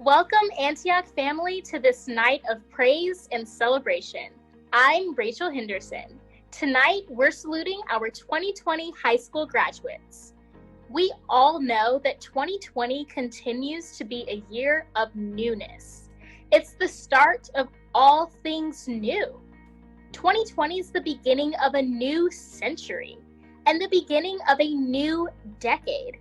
Welcome, Antioch family, to this night of praise and celebration. I'm Rachel Henderson. Tonight, we're saluting our 2020 high school graduates. We all know that 2020 continues to be a year of newness. It's the start of all things new. 2020 is the beginning of a new century and the beginning of a new decade.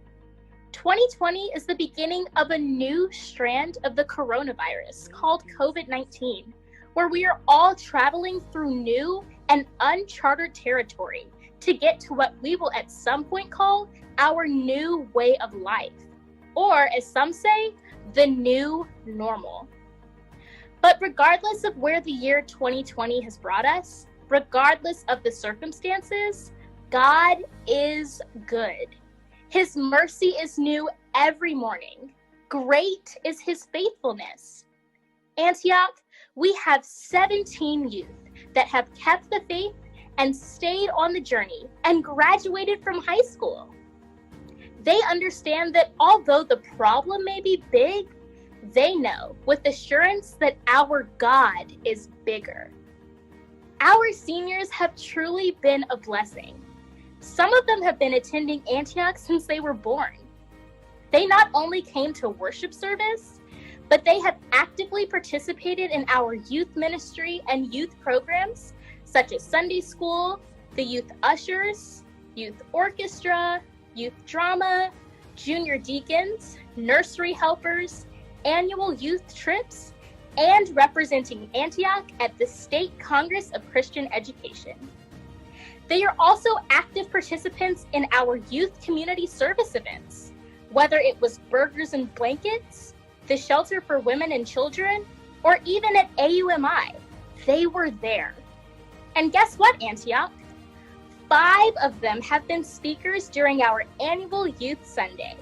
2020 is the beginning of a new strand of the coronavirus called COVID-19, where we are all traveling through new and uncharted territory to get to what we will at some point call our new way of life, or as some say, the new normal. But regardless of where the year 2020 has brought us, regardless of the circumstances, God is good. His mercy is new every morning. Great is his faithfulness. Antioch, we have 17 youth that have kept the faith and stayed on the journey and graduated from high school. They understand that although the problem may be big, they know with assurance that our God is bigger. Our seniors have truly been a blessing. Some of them have been attending Antioch since they were born. They not only came to worship service, but they have actively participated in our youth ministry and youth programs, such as Sunday school, the youth ushers, youth orchestra, youth drama, junior deacons, nursery helpers, annual youth trips, and representing Antioch at the State Congress of Christian Education. They are also active participants in our youth community service events, whether it was Burgers and Blankets, the Shelter for Women and Children, or even at AUMI. They were there. And guess what, Antioch? 5 of them have been speakers during our annual Youth Sunday.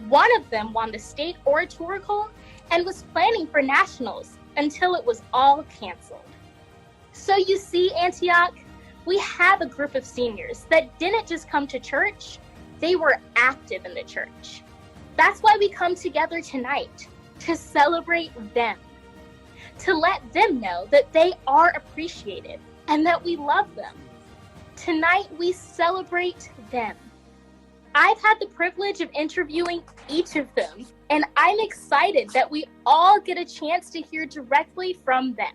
One of them won the state oratorical and was planning for nationals until it was all canceled. So you see, Antioch, we have a group of seniors that didn't just come to church, they were active in the church. That's why we come together tonight, to celebrate them, to let them know that they are appreciated and that we love them. Tonight, we celebrate them. I've had the privilege of interviewing each of them, and I'm excited that we all get a chance to hear directly from them.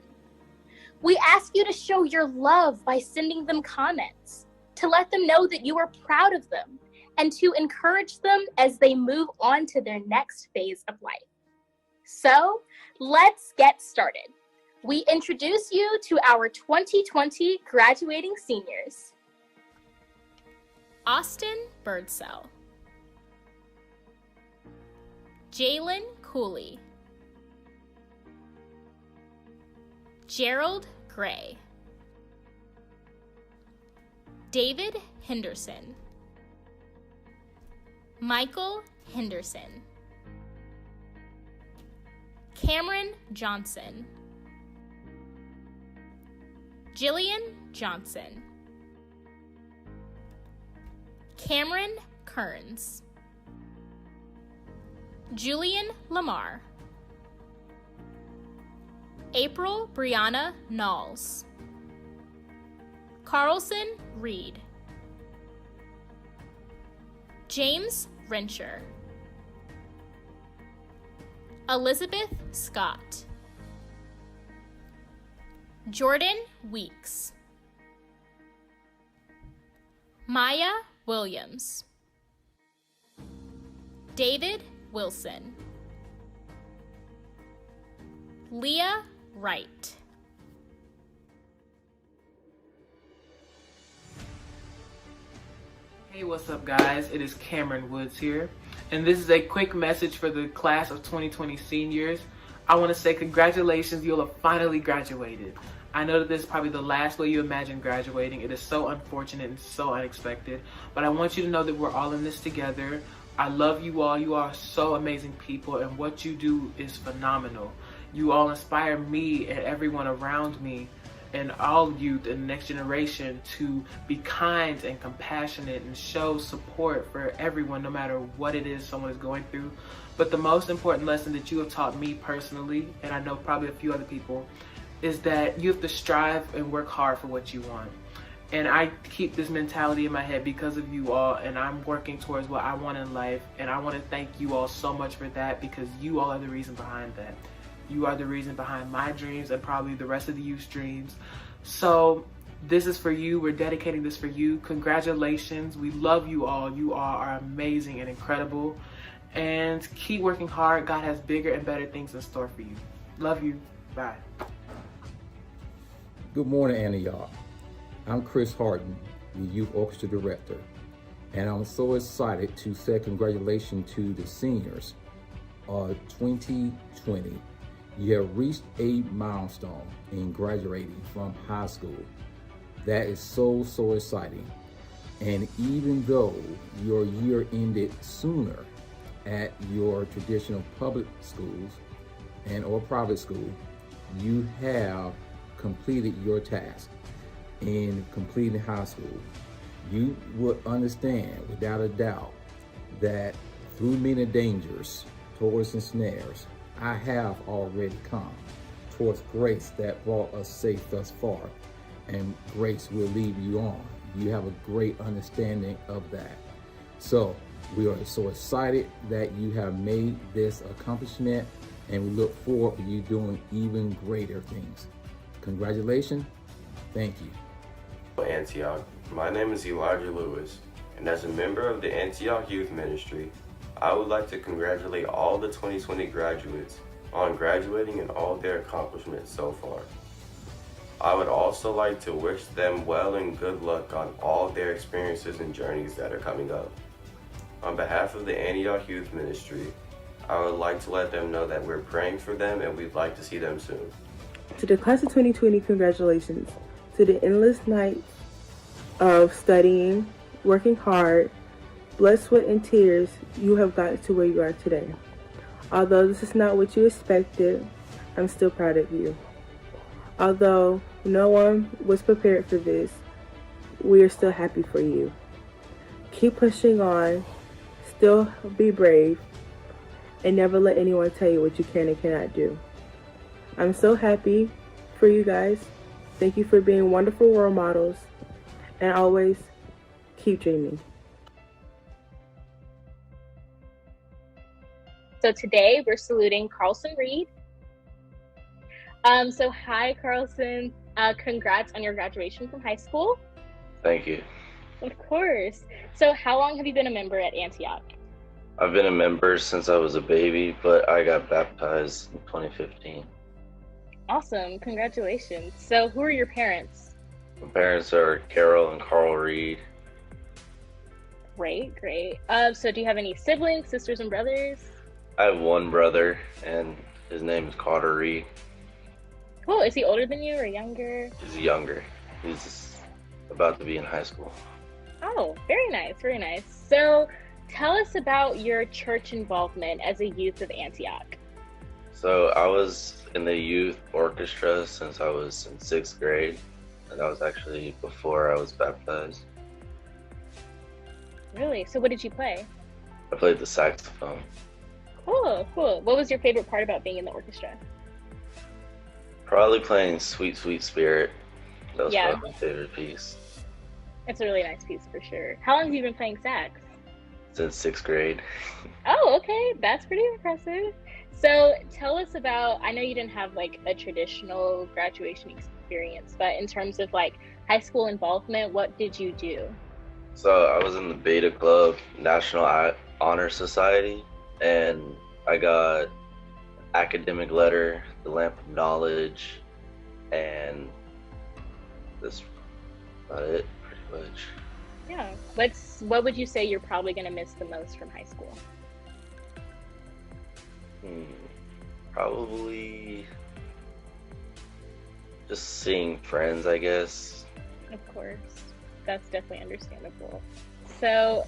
We ask you to show your love by sending them comments, to let them know that you are proud of them, and to encourage them as they move on to their next phase of life. So, let's get started. We introduce you to our 2020 graduating seniors. Austin Birdsell, Jalen Cooley, Gerald Gray, David Henderson, Michael Henderson, Cameron Johnson, Jillian Johnson, Cameron Kearns, Julian Lamar, April Brianna Knowles, Carlson Reed, James Rencher, Elizabeth Scott, Jordan Weeks, Maya Williams, David Wilson, Leah Wright, Hey, what's up guys? It is Cameron Woods here, and this is a quick message for the class of 2020 seniors. I want to say congratulations, you'll have finally graduated. I know that this is probably the last way you imagine graduating. It is so unfortunate and so unexpected, but I want you to know that we're all in this together. I love you all. You are so amazing people, and what you do is phenomenal. You all inspire me and everyone around me, and all youth and the next generation to be kind and compassionate and show support for everyone, no matter what it is someone is going through. But the most important lesson that you have taught me personally, and I know probably a few other people, is that you have to strive and work hard for what you want. And I keep this mentality in my head because of you all, and I'm working towards what I want in life. And I want to thank you all so much for that, because you all are the reason behind that. You are the reason behind my dreams and probably the rest of the youth's dreams. So this is for you. We're dedicating this for you. Congratulations. We love you all. You all are amazing and incredible. And keep working hard. God has bigger and better things in store for you. Love you. Bye. Good morning, Antioch. I'm Chris Harden, the Youth Orchestra Director, and I'm so excited to say congratulations to the seniors of 2020. You have reached a milestone in graduating from high school. That is so exciting. And even though your year ended sooner at your traditional public schools and or private school, you have completed your task in completing high school. You would understand without a doubt that through many dangers, toils and snares, I have already come towards grace that brought us safe thus far, and grace will lead you on. You have a great understanding of that. So we are so excited that you have made this accomplishment, and we look forward to you doing even greater things. Congratulations. Thank you. Antioch. My name is Elijah Lewis, and as a member of the Antioch Youth Ministry, I would like to congratulate all the 2020 graduates on graduating and all their accomplishments so far. I would also like to wish them well and good luck on all their experiences and journeys that are coming up. On behalf of the Antioch Youth Ministry, I would like to let them know that we're praying for them and we'd like to see them soon. To the class of 2020, congratulations. To the endless nights of studying, working hard, blood, sweat, and tears, you have gotten to where you are today. Although this is not what you expected, I'm still proud of you. Although no one was prepared for this, we are still happy for you. Keep pushing on, still be brave, and never let anyone tell you what you can and cannot do. I'm so happy for you guys. Thank you for being wonderful role models, and always keep dreaming. So today we're saluting Carlson Reed. So hi, Carlson. Congrats on your graduation from high school. Thank you. Of course. So how long have you been a member at Antioch? I've been a member since I was a baby, but I got baptized in 2015. Awesome. Congratulations. So who are your parents? My parents are Carol and Carl Reed. Great. So do you have any siblings, sisters and brothers? I have one brother, and his name is Carter Reed. Cool. Is he older than you or younger? He's younger. He's about to be in high school. Oh, very nice. So tell us about your church involvement as a youth of Antioch. So I was in the youth orchestra since I was in 6th grade, and that was actually before I was baptized. Really? So what did you play? I played the saxophone. Cool. What was your favorite part about being in the orchestra? Probably playing Sweet Sweet Spirit. That was Yeah. probably my favorite piece. It's a really nice piece for sure. How long have you been playing sax? Since 6th grade. Oh, okay. That's pretty impressive. So tell us about, I know you didn't have like a traditional graduation experience, but in terms of like high school involvement, what did you do? So I was in the Beta Club, National Honor Society, and I got academic letter, the Lamp of Knowledge, and that's about it, pretty much. Yeah. What would you say you're probably going to miss the most from high school? Probably just seeing friends, I guess. Of course. That's definitely understandable. So,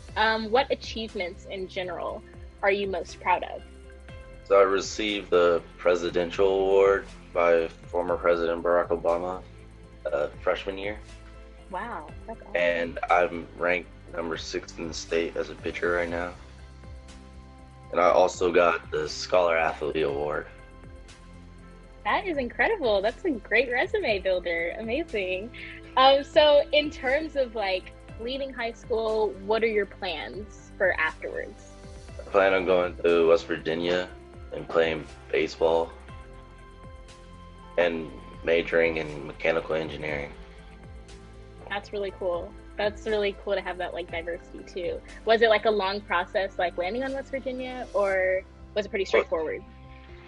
what achievements in general are you most proud of? So I received the Presidential Award by former President Barack Obama. freshman year, Wow, that's awesome. and I'm ranked number 6 in the state as a pitcher right now. And I also got the Scholar Athlete Award. That is incredible. That's a great resume builder. Amazing. So in terms of like leaving high school, what are your plans for afterwards? I plan on going to West Virginia and playing baseball and majoring in mechanical engineering. That's really cool. That's really cool to have that like diversity too. Was it like a long process like landing on West Virginia, or was it pretty straightforward?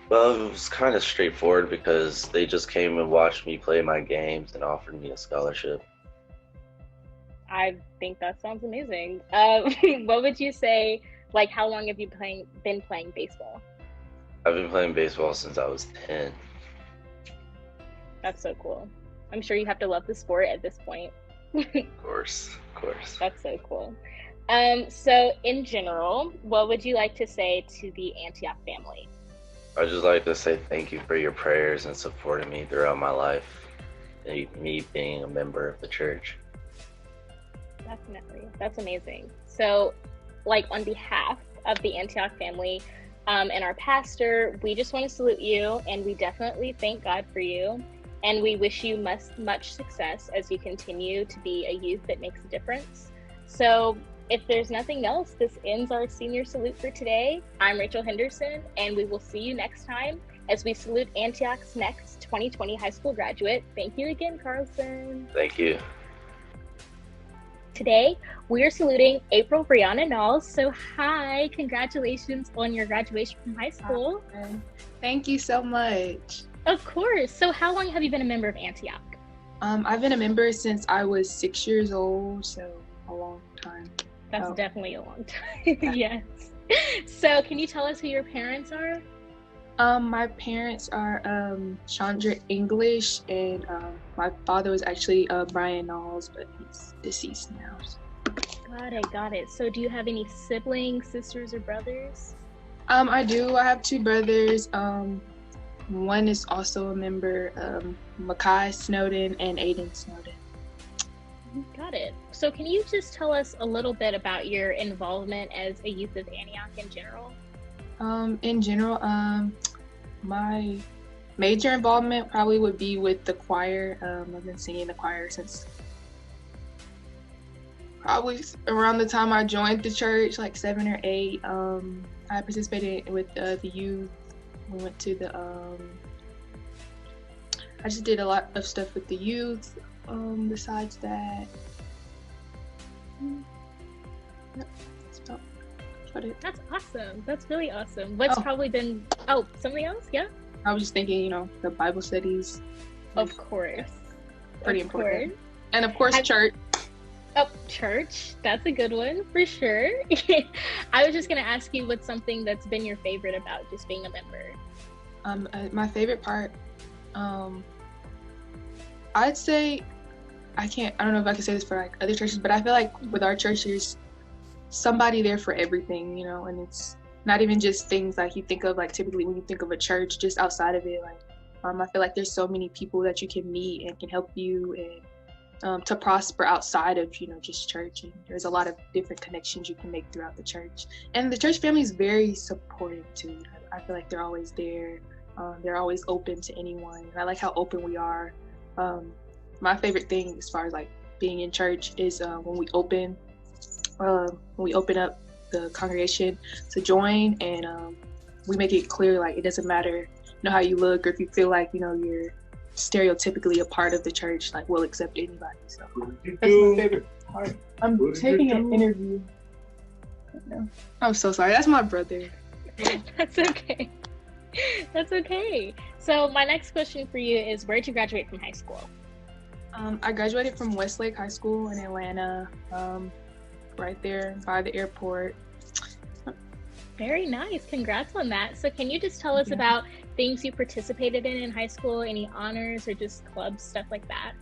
Well, it was kind of straightforward because they just came and watched me play my games and offered me a scholarship. I think that sounds amazing. What would you say, like how long have you been playing baseball? I've been playing baseball since I was 10. That's so cool. I'm sure you have to love the sport at this point. Of course, of course. That's so cool. So in general, what would you like to say to the Antioch family? I'd just like to say thank you for your prayers and supporting me throughout my life, and me being a member of the church. Definitely. That's amazing. So, like, on behalf of the Antioch family and our pastor, we just want to salute you, and we definitely thank God for you. And we wish you much success as you continue to be a youth that makes a difference. So, if there's nothing else, this ends our senior salute for today. I'm Rachel Henderson, and we will see you next time as we salute Antioch's next 2020 high school graduate. Thank you again, Carlson. Thank you. Today, we are saluting April Brianna Knowles. So hi, congratulations on your graduation from high school. Thank you so much. Of course. So how long have you been a member of Antioch? I've been a member since I was 6 years old, so a long time. That's definitely a long time. Yes. So can you tell us who your parents are? My parents are Chandra English, and my father was actually Brian Knowles, but he's deceased now. So. Got it. So do you have any siblings, sisters, or brothers? I do. I have 2 brothers. One is also a member, Makai Snowden and Aiden Snowden. Got it. So can you just tell us a little bit about your involvement as a youth of Antioch in general? In general, my major involvement probably would be with the choir. I've been singing the choir since probably around the time I joined the church, like 7 or 8. I participated with the youth. We went to the, I just did a lot of stuff with the youth. Besides that, yep, that's about it. That's awesome. That's really awesome. What's probably been, something else? Yeah? I was just thinking, the Bible studies. Of course. Pretty of important. Course. And of course, church. Oh, church. That's a good one for sure. I was just going to ask you what's something that's been your favorite about just being a member. My favorite part, I'd say, I don't know if I can say this for like other churches, but I feel like with our church, there's somebody there for everything, and it's not even just things like you think of, like typically when you think of a church, just outside of it, like, I feel like there's so many people that you can meet and can help you and to prosper outside of, just church. And there's a lot of different connections you can make throughout the church. And the church family is very supportive too. I feel like they're always there. They're always open to anyone. And I like how open we are. My favorite thing as far as like being in church is when we open up the congregation to join, and we make it clear, like, it doesn't matter how you look, or if you feel like you're stereotypically a part of the church, like, we'll accept anybody. So that's my favorite part. I'm taking an interview right now. I'm so sorry. That's my brother. That's okay. That's okay. So my next question for you is, where did you graduate from high school? I graduated from Westlake High School in Atlanta, right there by the airport. Very nice. Congrats on that. So can you just tell us about things you participated in high school, any honors or just clubs, stuff like that?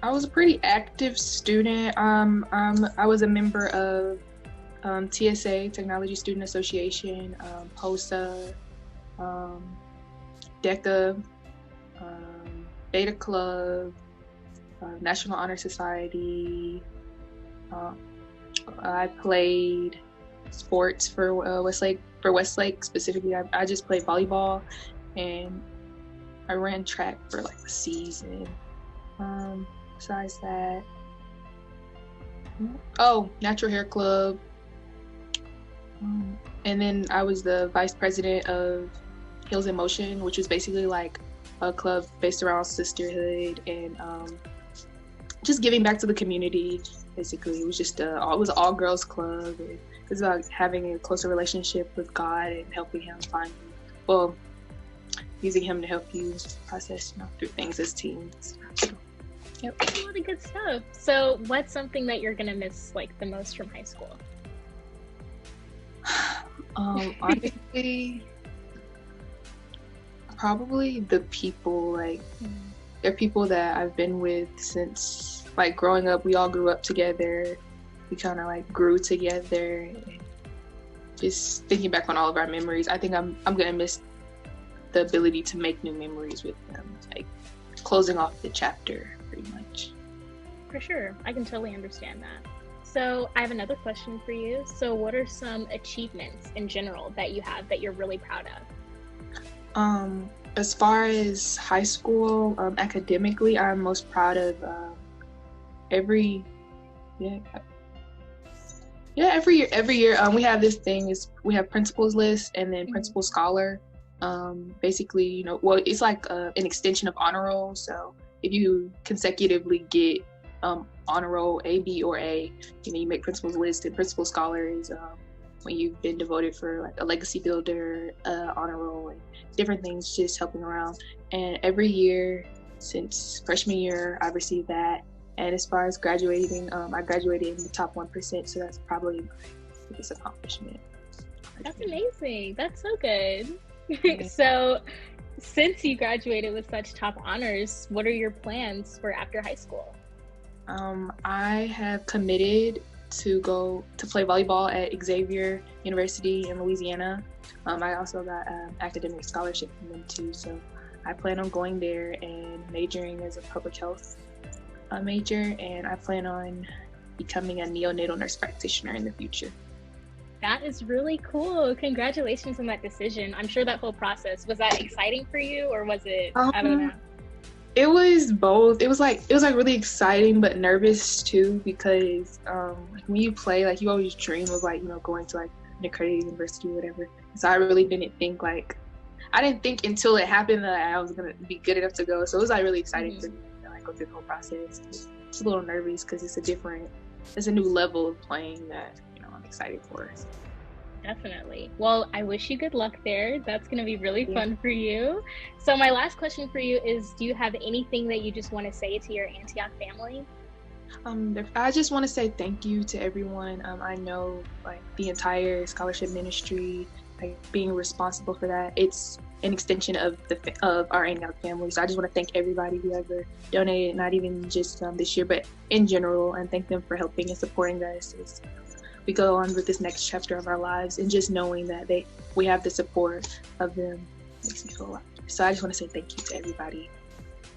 I was a pretty active student. I was a member of TSA, Technology Student Association, POSA, DECA, Beta Club, National Honor Society. I played sports for Westlake. For Westlake specifically, I just played volleyball, and I ran track for like a season. Besides that, Natural Hair Club. And then I was the vice president of Heels in Motion, which was basically like a club based around sisterhood and just giving back to the community. Basically, it was just it was an all girls club. And it was about having a closer relationship with God and helping Him using Him to help you process through things as teens. So, yep. That's a lot of good stuff. So, what's something that you're gonna miss like the most from high school? Honestly, probably the people. Like, they're people that I've been with since like growing up. We all grew up together. We kind of like grew together. And just thinking back on all of our memories, I think I'm gonna miss the ability to make new memories with them. Like closing off the chapter, pretty much. For sure, I can totally understand that. So I have another question for you. So what are some achievements in general that you have that you're really proud of? As far as high school, academically, I'm most proud of every year. We have this thing we have principals list and then principal scholar. Basically, it's like an extension of honor roll. So if you consecutively get honor roll A, B, or A, you make principal's list, and principal scholar is when you've been devoted for like a legacy builder, honor roll, and different things, just helping around. And every year since freshman year, I've received that. And as far as graduating, I graduated in the top 1%, so that's probably my biggest accomplishment. That's amazing. That's so good. Yeah. So since you graduated with such top honors, what are your plans for after high school? I have committed to go to play volleyball at Xavier University in Louisiana. I also got an academic scholarship from them too, so I plan on going there and majoring as a public health major, and I plan on becoming a neonatal nurse practitioner in the future. That is really cool. Congratulations on that decision. I'm sure that whole process, was that exciting for you, or was it, I don't know? It was both. It was really exciting but nervous too, because when you play, like, you always dream of going to like an accredited university or whatever. So I really didn't think until it happened that I was gonna be good enough to go. So it was really exciting for me to go through the whole process. It's a little nervous because it's a new level of playing that I'm excited for. Definitely. Well, I wish you good luck there. That's going to be really fun for you. So my last question for you is, do you have anything that you just want to say to your Antioch family? I just want to say thank you to everyone. I know the entire scholarship ministry, being responsible for that, it's an extension of our Antioch family. So I just want to thank everybody who ever donated, not even just this year, but in general, and thank them for helping and supporting us as we go on with this next chapter of our lives. And just knowing that we have the support of them makes me feel a lot better. So I just want to say thank you to everybody.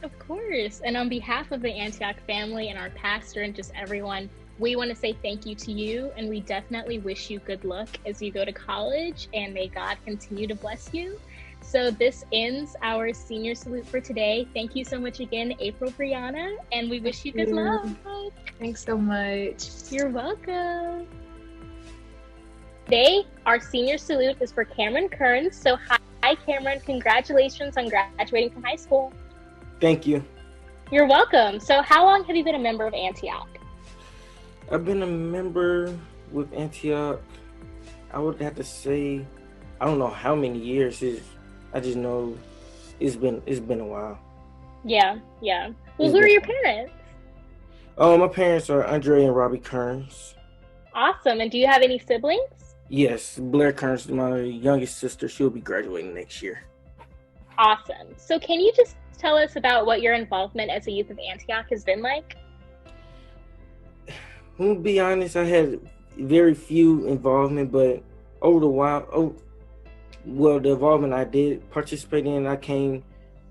Of course. And on behalf of the Antioch family and our pastor and just everyone, we want to say thank you to you, and we definitely wish you good luck as you go to college, and may God continue to bless you. So this ends our senior salute for today. Thank you so much again, April, Brianna, and we wish you good luck. Thanks so much. You're welcome. Today, our senior salute is for Cameron Kearns. So hi, Cameron. Congratulations on graduating from high school. Thank you. You're welcome. So how long have you been a member of Antioch? I've been a member with Antioch, I would have to say, I don't know how many years. I just know it's been a while. Yeah. Well, who are your parents? My parents are Andre and Robbie Kearns. Awesome. And do you have any siblings? Yes, Blair Kearns, my youngest sister. She'll be graduating next year. Awesome. So can you just tell us about what your involvement as a youth of Antioch has been like? To be honest, I had very few involvement, but over the while, the involvement I did participate in, I came,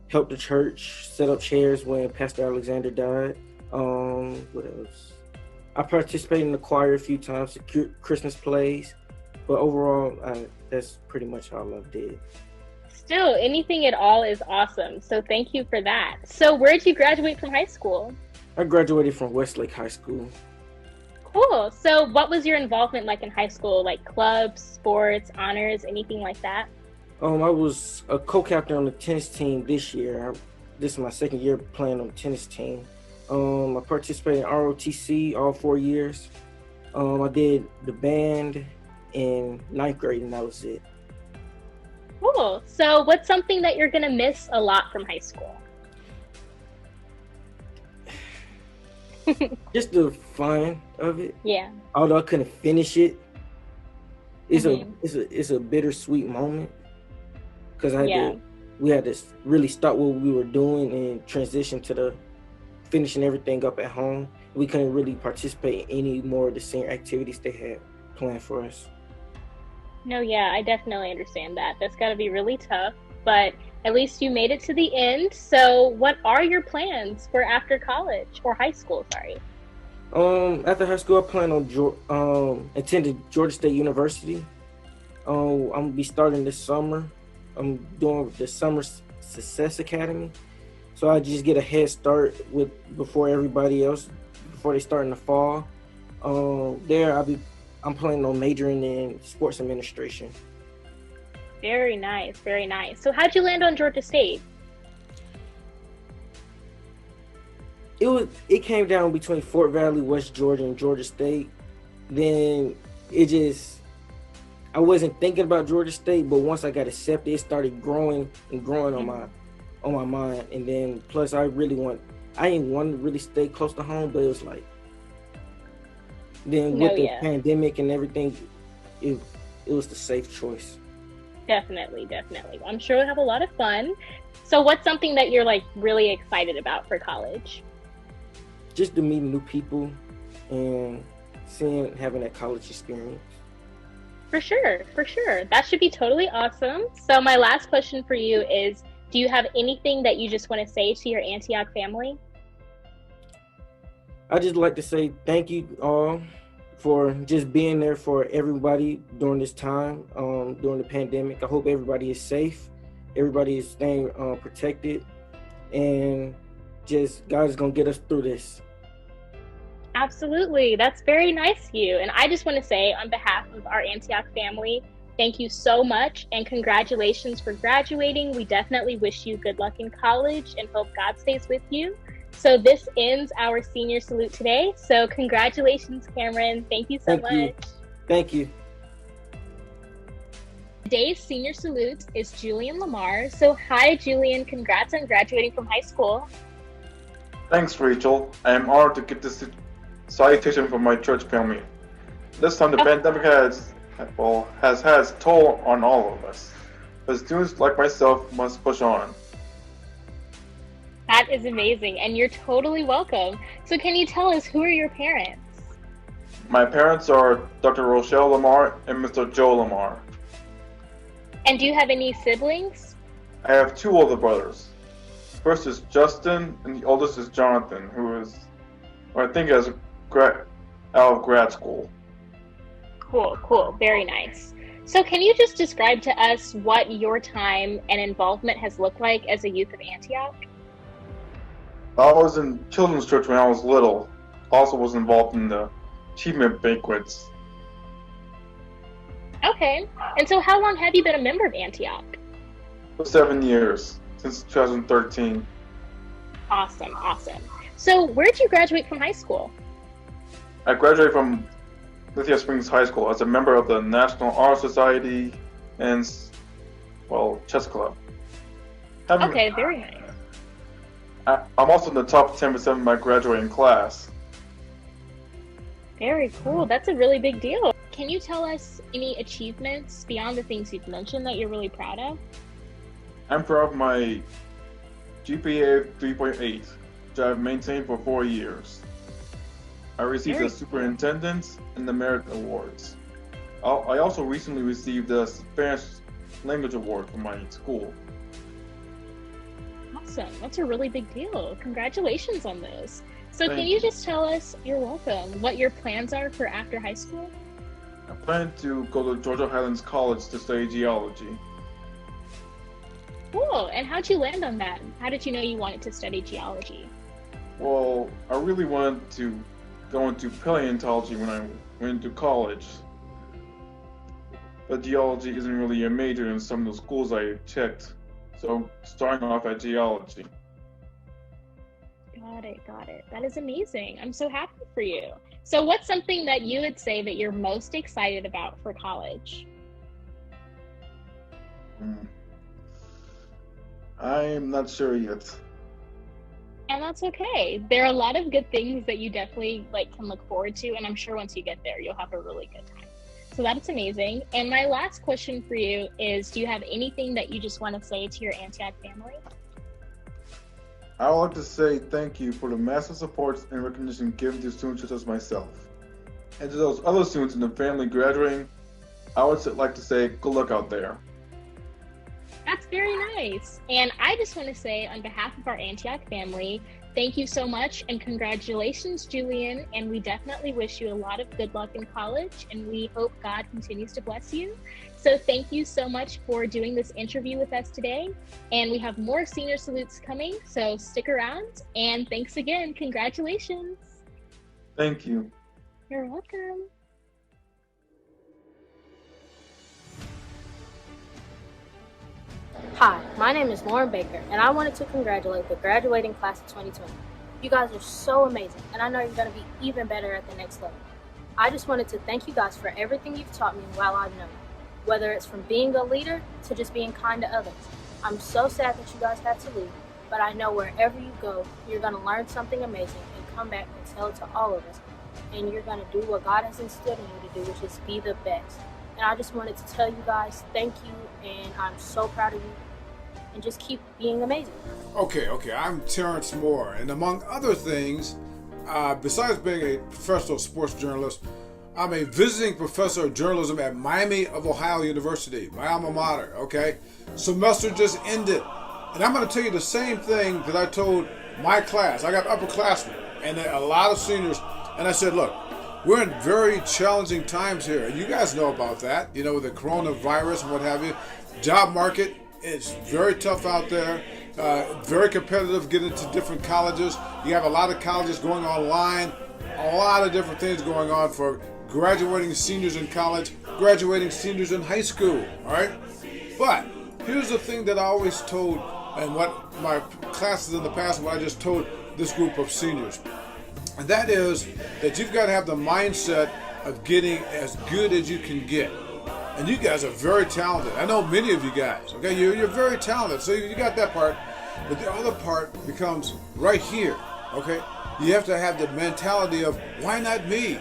helped the church set up chairs when Pastor Alexander died. What else? I participated in the choir a few times, Christmas plays, but overall, that's pretty much all I've did. Still, anything at all is awesome. So thank you for that. So where did you graduate from high school? I graduated from Westlake High School. Cool. So what was your involvement like in high school? Like clubs, sports, honors, anything like that? I was a co-captain on the tennis team this year. This is my second year playing on the tennis team. I participated in ROTC all 4 years. I did the band in ninth grade, and that was it. Cool. So what's something that you're gonna miss a lot from high school? Just the fun of it. Yeah. Although I couldn't finish it, it's a bittersweet moment because we had to really stop what we were doing and transition to the finishing everything up at home. We couldn't really participate in any more of the senior activities they had planned for us. No, yeah, I definitely understand that. That's got to be really tough, but at least you made it to the end. So what are your plans for after college or high school, sorry? After high school, I plan on attending Georgia State University. I'm gonna be starting this summer. I'm doing the Summer Success Academy. So I just get a head start before everybody else, before they start in the fall. I'm planning on majoring in sports administration. Very nice, very nice. So how'd you land on Georgia State? It came down between Fort Valley, West Georgia, and Georgia State. Then I wasn't thinking about Georgia State, but once I got accepted, it started growing on my mind. And then plus I didn't want to really stay close to home, but it was like, then with the pandemic and everything, it was the safe choice. Definitely, definitely. I'm sure we'll have a lot of fun. So what's something that you're like really excited about for college? Just to meet new people and having that college experience. For sure, for sure. That should be totally awesome. So my last question for you is, do you have anything that you just want to say to your Antioch family? I just like to say thank you all for just being there for everybody during this time, during the pandemic. I hope everybody is safe, everybody is staying protected, and just God is gonna get us through this. Absolutely, that's very nice of you. And I just want to say on behalf of our Antioch family, thank you so much and congratulations for graduating. We definitely wish you good luck in college and hope God stays with you. So this ends our senior salute today. So congratulations, Cameron. Thank you so much. Thank you. Today's senior salute is Julian Lamar. So hi, Julian. Congrats on graduating from high school. Thanks, Rachel. I am honored to give this salutation from my church family. This time the pandemic has had its toll on all of us. But students like myself must push on. That is amazing, and you're totally welcome. So can you tell us, who are your parents? My parents are Dr. Rochelle Lamar and Mr. Joe Lamar. And do you have any siblings? I have two older brothers. First is Justin, and the oldest is Jonathan, who I think is out of grad school. Cool, cool, very nice. So can you just describe to us what your time and involvement has looked like as a youth of Antioch? I was in children's church when I was little. Also was involved in the achievement banquets. Okay, and so how long have you been a member of Antioch? For 7 years, since 2013. Awesome, awesome. So where did you graduate from high school? I graduated from Lithia Springs High School as a member of the National Honor Society and, chess club. Okay, very nice. I'm also in the top 10% of my graduating class. Very cool. That's a really big deal. Can you tell us any achievements beyond the things you've mentioned that you're really proud of? I'm proud of my GPA of 3.8, which I've maintained for 4 years. I received the Superintendent's and the Merit Awards. I also recently received the Spanish Language Award from my school. awesome. That's a really big deal. Congratulations on those. So Thank can you you. just tell us, you're welcome, what your plans are for after high school? I plan to go to Georgia Highlands College to study geology. Cool. And how'd you land on that? How did you know you wanted to study geology? Well, I really wanted to go into paleontology when I went to college. But geology isn't really a major in some of the schools I checked. So starting off at geology. Got it, got it. That is amazing. I'm so happy for you. So what's something that you would say that you're most excited about for college? I'm not sure yet. And that's okay. There are a lot of good things that you definitely can look forward to, and I'm sure once you get there, you'll have a really good time. So that's amazing. And my last question for you is, do you have anything that you just want to say to your Antioch family? I would like to say thank you for the massive support and recognition given to students such as myself. And to those other students in the family graduating, I would like to say good luck out there. That's very nice. And I just want to say, on behalf of our Antioch family, thank you so much and congratulations, Julian. And we definitely wish you a lot of good luck in college, and we hope God continues to bless you. So thank you so much for doing this interview with us today. And we have more senior salutes coming, so stick around. And thanks again. Congratulations. Thank you. You're welcome. Hi, my name is Lauren Baker, and I wanted to congratulate the graduating class of 2020. You guys are so amazing, and I know you're going to be even better at the next level. I just wanted to thank you guys for everything you've taught me while I've known you, whether it's from being a leader to just being kind to others. I'm so sad that you guys had to leave, but I know wherever you go, you're going to learn something amazing and come back and tell it to all of us, and you're going to do what God has instilled in you to do, which is be the best. And I just wanted to tell you guys thank you, and I'm so proud of you. And just keep being amazing. Okay, I'm Terrence Moore, and among other things, besides being a professional sports journalist, I'm a visiting professor of journalism at Miami of Ohio University, my alma mater, okay? Semester just ended, and I'm going to tell you the same thing that I told my class. I got upperclassmen and a lot of seniors, and I said, look, we're in very challenging times here, and you guys know about that, with the coronavirus and what have you. Job market, it's very tough out there, very competitive getting to different colleges. You have a lot of colleges going online, a lot of different things going on for graduating seniors in college, graduating seniors in high school, all right? But here's the thing that I always told, and what my classes in the past, what I just told this group of seniors, and that is that you've got to have the mindset of getting as good as you can get. And you guys are very talented. I know many of you guys, okay? You're very talented, so you got that part. But the other part becomes right here, okay? You have to have the mentality of, why not me?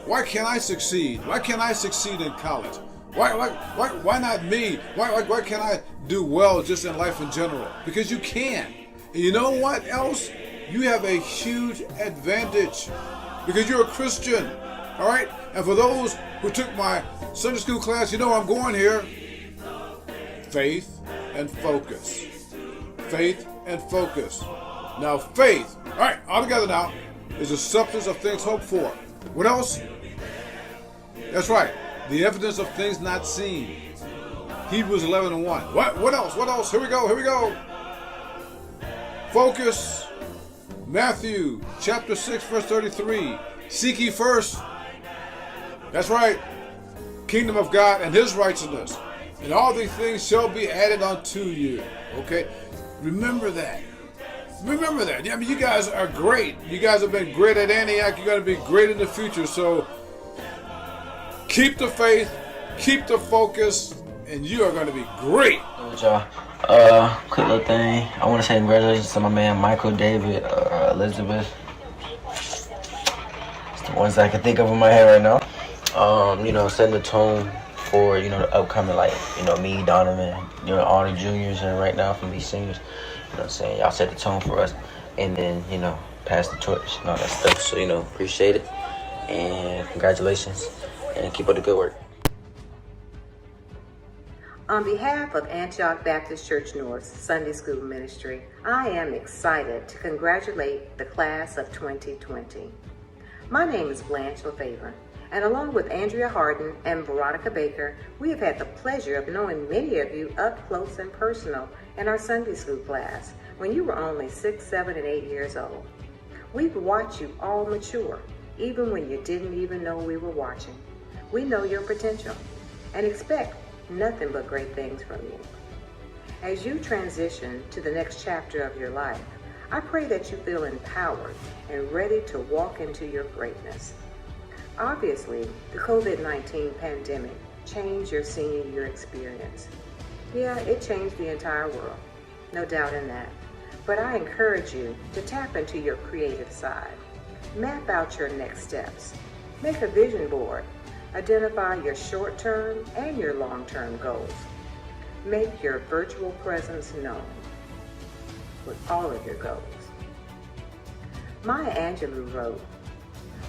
Why can't I succeed? Why can't I succeed in college? Why not me? Why can't I do well just in life in general? Because you can. And you know what else? You have a huge advantage because you're a Christian, all right? And for those who took my Sunday school class, you know where I'm going here. Faith and focus. Faith and focus. Now, faith, all right, all together now, is the substance of things hoped for. What else? That's right, the evidence of things not seen. Hebrews 11:1. What else? What else? Here we go. Focus. Matthew chapter 6, verse 33. Seek ye first. That's right. Kingdom of God and his righteousness. And all these things shall be added unto you. Okay? Remember that. I mean, you guys are great. You guys have been great at Antioch. You're going to be great in the future. So keep the faith, keep the focus, and you are going to be great. What's y'all? Quick little thing. I want to say congratulations to my man Michael, David, Elizabeth. It's the ones I can think of in my head right now. Setting the tone for, the upcoming, me, Donovan, all the juniors, and right now from these seniors. You know what I'm saying? Y'all set the tone for us, and then, pass the torch and all that stuff. So, appreciate it, and congratulations, and keep up the good work. On behalf of Antioch Baptist Church North's Sunday School Ministry, I am excited to congratulate the class of 2020. My name is Blanche LaFavor, and along with Andrea Harden and Veronica Baker, we have had the pleasure of knowing many of you up close and personal in our Sunday School class when you were only 6, 7, and 8 years old. We've watched you all mature, even when you didn't even know we were watching. We know your potential and expect nothing but great things from you. As you transition to the next chapter of your life, I pray that you feel empowered and ready to walk into your greatness. Obviously, the COVID-19 pandemic changed your senior year experience. Yeah, it changed the entire world, no doubt in that. But I encourage you to tap into your creative side. Map out your next steps. Make a vision board. Identify your short-term and your long-term goals. Make your virtual presence known with all of your goals. Maya Angelou wrote,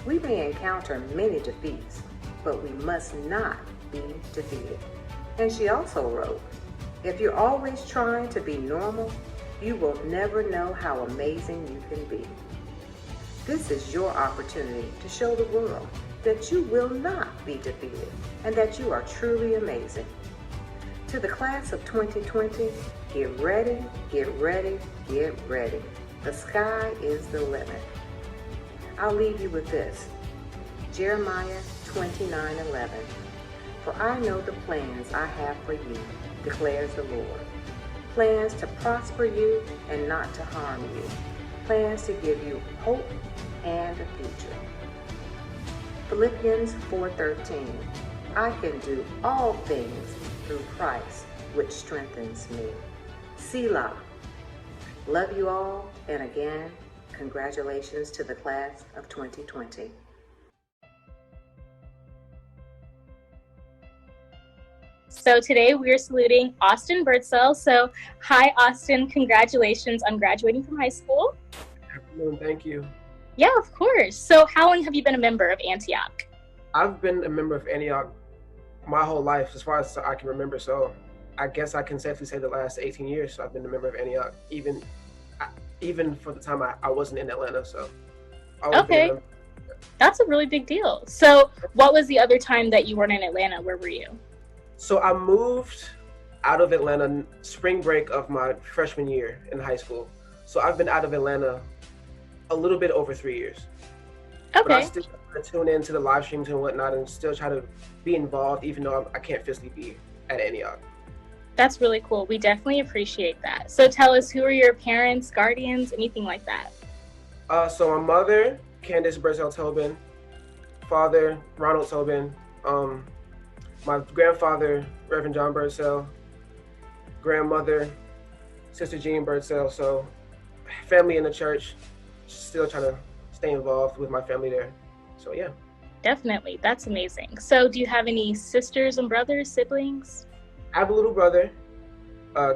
"We may encounter many defeats, but we must not be defeated." And she also wrote, "If you're always trying to be normal, you will never know how amazing you can be." This is your opportunity to show the world that you will not be defeated and that you are truly amazing. To the class of 2020, get ready, get ready, get ready. The sky is the limit. I'll leave you with this. Jeremiah 29:11. "For I know the plans I have for you, declares the Lord. Plans to prosper you and not to harm you. Plans to give you hope and a future." Philippians 4:13. "I can do all things through Christ, which strengthens me." Selah. Love you all, and again, congratulations to the class of 2020. So today we are saluting Austin Birdsell. So hi, Austin. Congratulations on graduating from high school. Afternoon, thank you. Yeah, of course. So how long have you been a member of Antioch? I've been a member of Antioch my whole life, as far as I can remember. So I guess I can safely say the last 18 years I've been a member of Antioch, even for the time I wasn't in Atlanta. So okay, that's a really big deal. So what was the other time that you weren't in Atlanta? Where were you? So I moved out of Atlanta spring break of my freshman year in high school. So I've been out of Atlanta a little bit over 3 years. Okay. But I still try to tune into the live streams and whatnot and still try to be involved, even though I can't physically be at Antioch. That's really cool. We definitely appreciate that. So tell us, who are your parents, guardians, anything like that? So my mother, Candace Birdsell Tobin, father, Ronald Tobin, my grandfather, Reverend John Birdsell, grandmother, Sister Jean Birdsell. So family in the church, still trying to stay involved with my family there. So yeah. Definitely. That's amazing. So do you have any sisters and brothers, siblings? I have a little brother,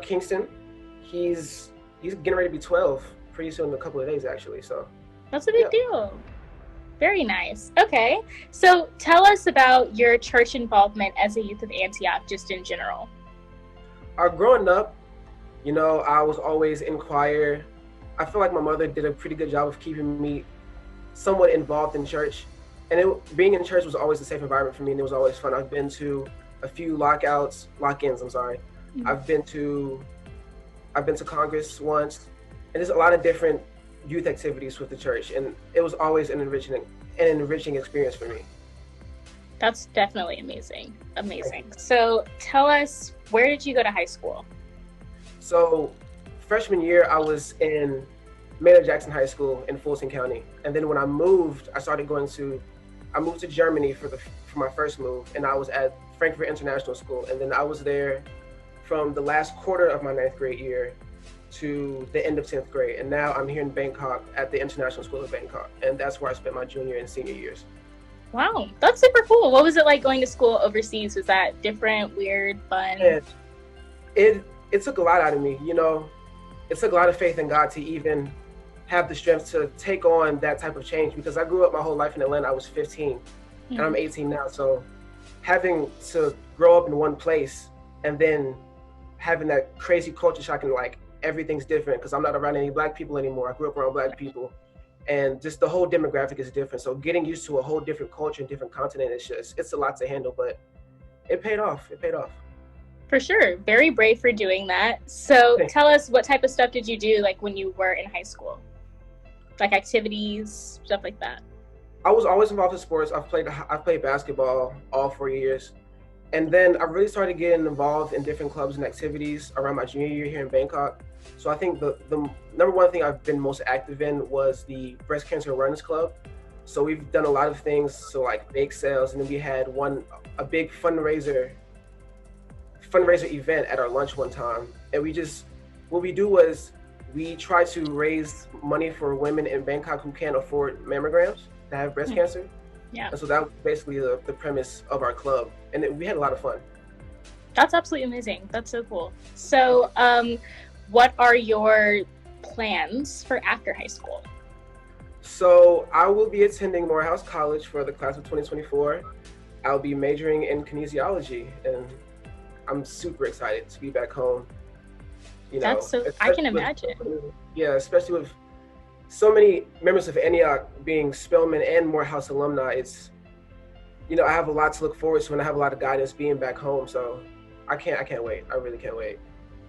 Kingston. He's getting ready to be 12 pretty soon, in a couple of days actually. So that's a big deal. Very nice. Okay. So tell us about your church involvement as a youth of Antioch, just in general. Growing up, I was always in choir. I feel like my mother did a pretty good job of keeping me somewhat involved in church. And being in church was always a safe environment for me, and it was always fun. I've been to a few lock-ins, I'm sorry. Mm-hmm. I've been to Congress once, and there's a lot of different youth activities with the church, and it was always an enriching experience for me. That's definitely amazing. So tell us, where did you go to high school? So freshman year, I was in Maynard Jackson High School in Fulton County. And then when I moved, I moved to Germany for my first move, and I was at Frankfurt International School. And then I was there from the last quarter of my 9th grade year to the end of 10th grade. And now I'm here in Bangkok at the International School of Bangkok. And that's where I spent my junior and senior years. Wow, that's super cool. What was it like going to school overseas? Was that different, weird, fun? And it took a lot out of me. It took a lot of faith in God to even have the strength to take on that type of change, because I grew up my whole life in Atlanta. I was 15 and I'm 18 now. So having to grow up in one place and then having that crazy culture shock and like everything's different because I'm not around any black people anymore. I grew up around black people, and just the whole demographic is different. So getting used to a whole different culture and different continent is it's a lot to handle, but it paid off. It paid off. For sure. Very brave for doing that. So tell us, what type of stuff did you do like when you were in high school? Like activities, stuff like that. I was always involved in sports. I've played basketball all 4 years. And then I really started getting involved in different clubs and activities around my junior year here in Bangkok. So I think the number one thing I've been most active in was the Breast Cancer Awareness Club. So we've done a lot of things, so like bake sales, and then we had a big fundraiser event at our lunch one time. And what we do was we try to raise money for women in Bangkok who can't afford mammograms that have breast cancer. Yeah. And so that was basically the premise of our club. And we had a lot of fun. That's absolutely amazing. That's so cool. So what are your plans for after high school? So I will be attending Morehouse College for the class of 2024. I'll be majoring in kinesiology, and I'm super excited to be back home. You know, that's so, I can imagine. Yeah, especially with so many members of Antioch being Spelman and Morehouse alumni. It's, you know, I have a lot to look forward to, and I have a lot of guidance being back home. So I can't wait. I really can't wait.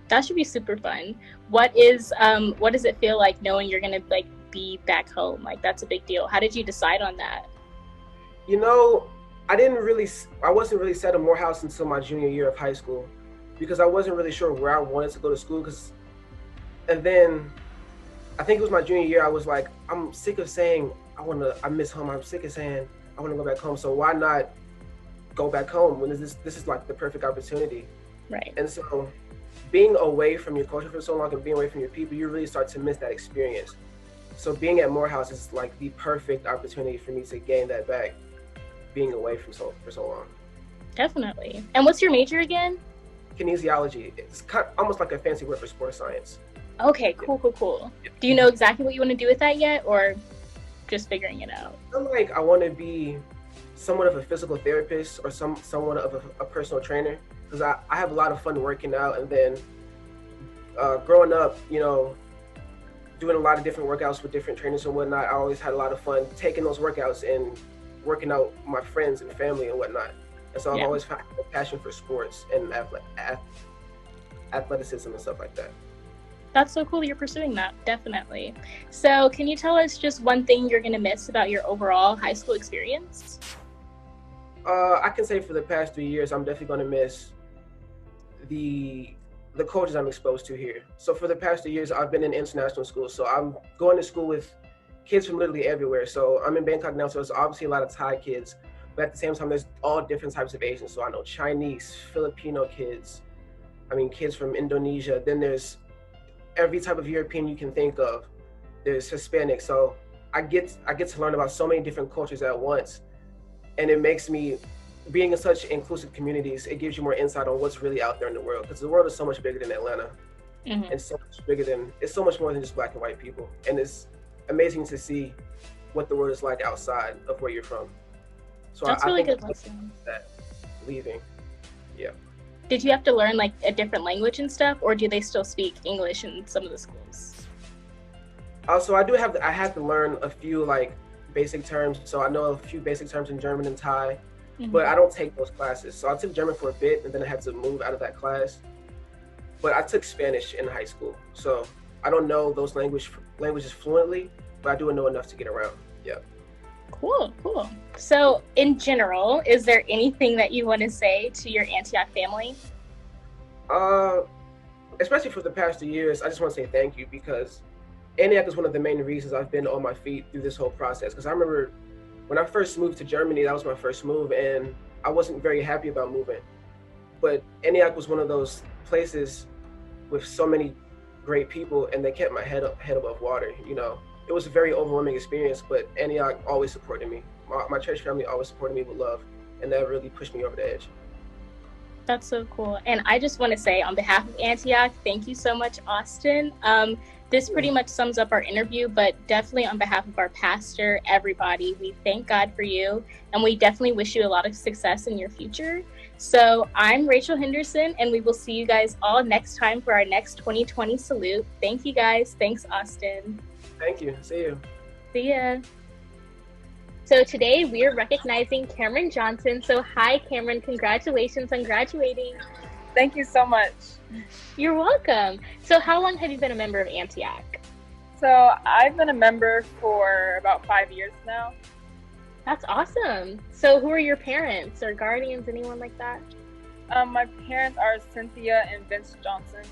That should be super fun. What does it feel like knowing you're gonna like be back home? Like, that's a big deal. How did you decide on that? You know, I wasn't really set on Morehouse until my junior year of high school, because I wasn't really sure where I wanted to go to school. And then I think it was my junior year, I was like, I'm sick of saying I miss home. I'm sick of saying I want to go back home. So why not go back home when this is like the perfect opportunity? Right. And so being away from your culture for so long and being away from your people, you really start to miss that experience. So being at Morehouse is like the perfect opportunity for me to gain that back, being away for so long. Definitely. And what's your major again? Kinesiology. It's almost like a fancy word for sports science. Okay, cool. Do you know exactly what you want to do with that yet, or just figuring it out? I want to be somewhat of a physical therapist or somewhat of a personal trainer, because I have a lot of fun working out. And then growing up, you know, doing a lot of different workouts with different trainers and whatnot, I always had a lot of fun taking those workouts and working out with my friends and family and whatnot. And so I've always had a passion for sports and athleticism and stuff like that. That's so cool you're pursuing that, definitely. So can you tell us just one thing you're going to miss about your overall high school experience? I can say for the past 3 years, I'm definitely going to miss the cultures I'm exposed to here. So for the past 2 years, I've been in international school. So I'm going to school with kids from literally everywhere. So I'm in Bangkok now, so it's obviously a lot of Thai kids. But at the same time, there's all different types of Asians. So I know Chinese, Filipino kids, kids from Indonesia. Then there's every type of European you can think of. There's Hispanic. So I get to learn about so many different cultures at once. And it makes me, being in such inclusive communities, it gives you more insight on what's really out there in the world. Because the world is so much bigger than Atlanta. Mm-hmm. And it's so much more than just black and white people. And it's amazing to see what the world is like outside of where you're from. So that's really good lesson. That leaving, yeah. Did you have to learn like a different language and stuff, or do they still speak English in some of the schools? So I had to learn a few like basic terms. So I know a few basic terms in German and Thai, but I don't take those classes. So I took German for a bit, and then I had to move out of that class. But I took Spanish in high school, so I don't know those languages fluently, but I do know enough to get around. Yeah. Cool. So in general, is there anything that you want to say to your Antioch family? Especially for the past 2 years, I just want to say thank you, because Antioch is one of the main reasons I've been on my feet through this whole process. Because I remember when I first moved to Germany, that was my first move, and I wasn't very happy about moving. But Antioch was one of those places with so many great people, and they kept my head above water, you know. It was a very overwhelming experience, but Antioch always supported me. My church family always supported me with love, and that really pushed me over the edge. That's so cool. And I just want to say, on behalf of Antioch, thank you so much, Austin. This pretty much sums up our interview, but definitely on behalf of our pastor, everybody, we thank God for you, and we definitely wish you a lot of success in your future. So I'm Rachel Henderson, and we will see you guys all next time for our next 2020 salute. Thank you guys. Thanks, Austin. Thank you. See you. See ya. So today we are recognizing Cameron Johnson. So hi, Cameron. Congratulations on graduating. Thank you so much. You're welcome. So how long have you been a member of Antioch? So I've been a member for about 5 years now. That's awesome. So who are your parents or guardians, anyone like that? My parents are Cynthia and Vince Johnson.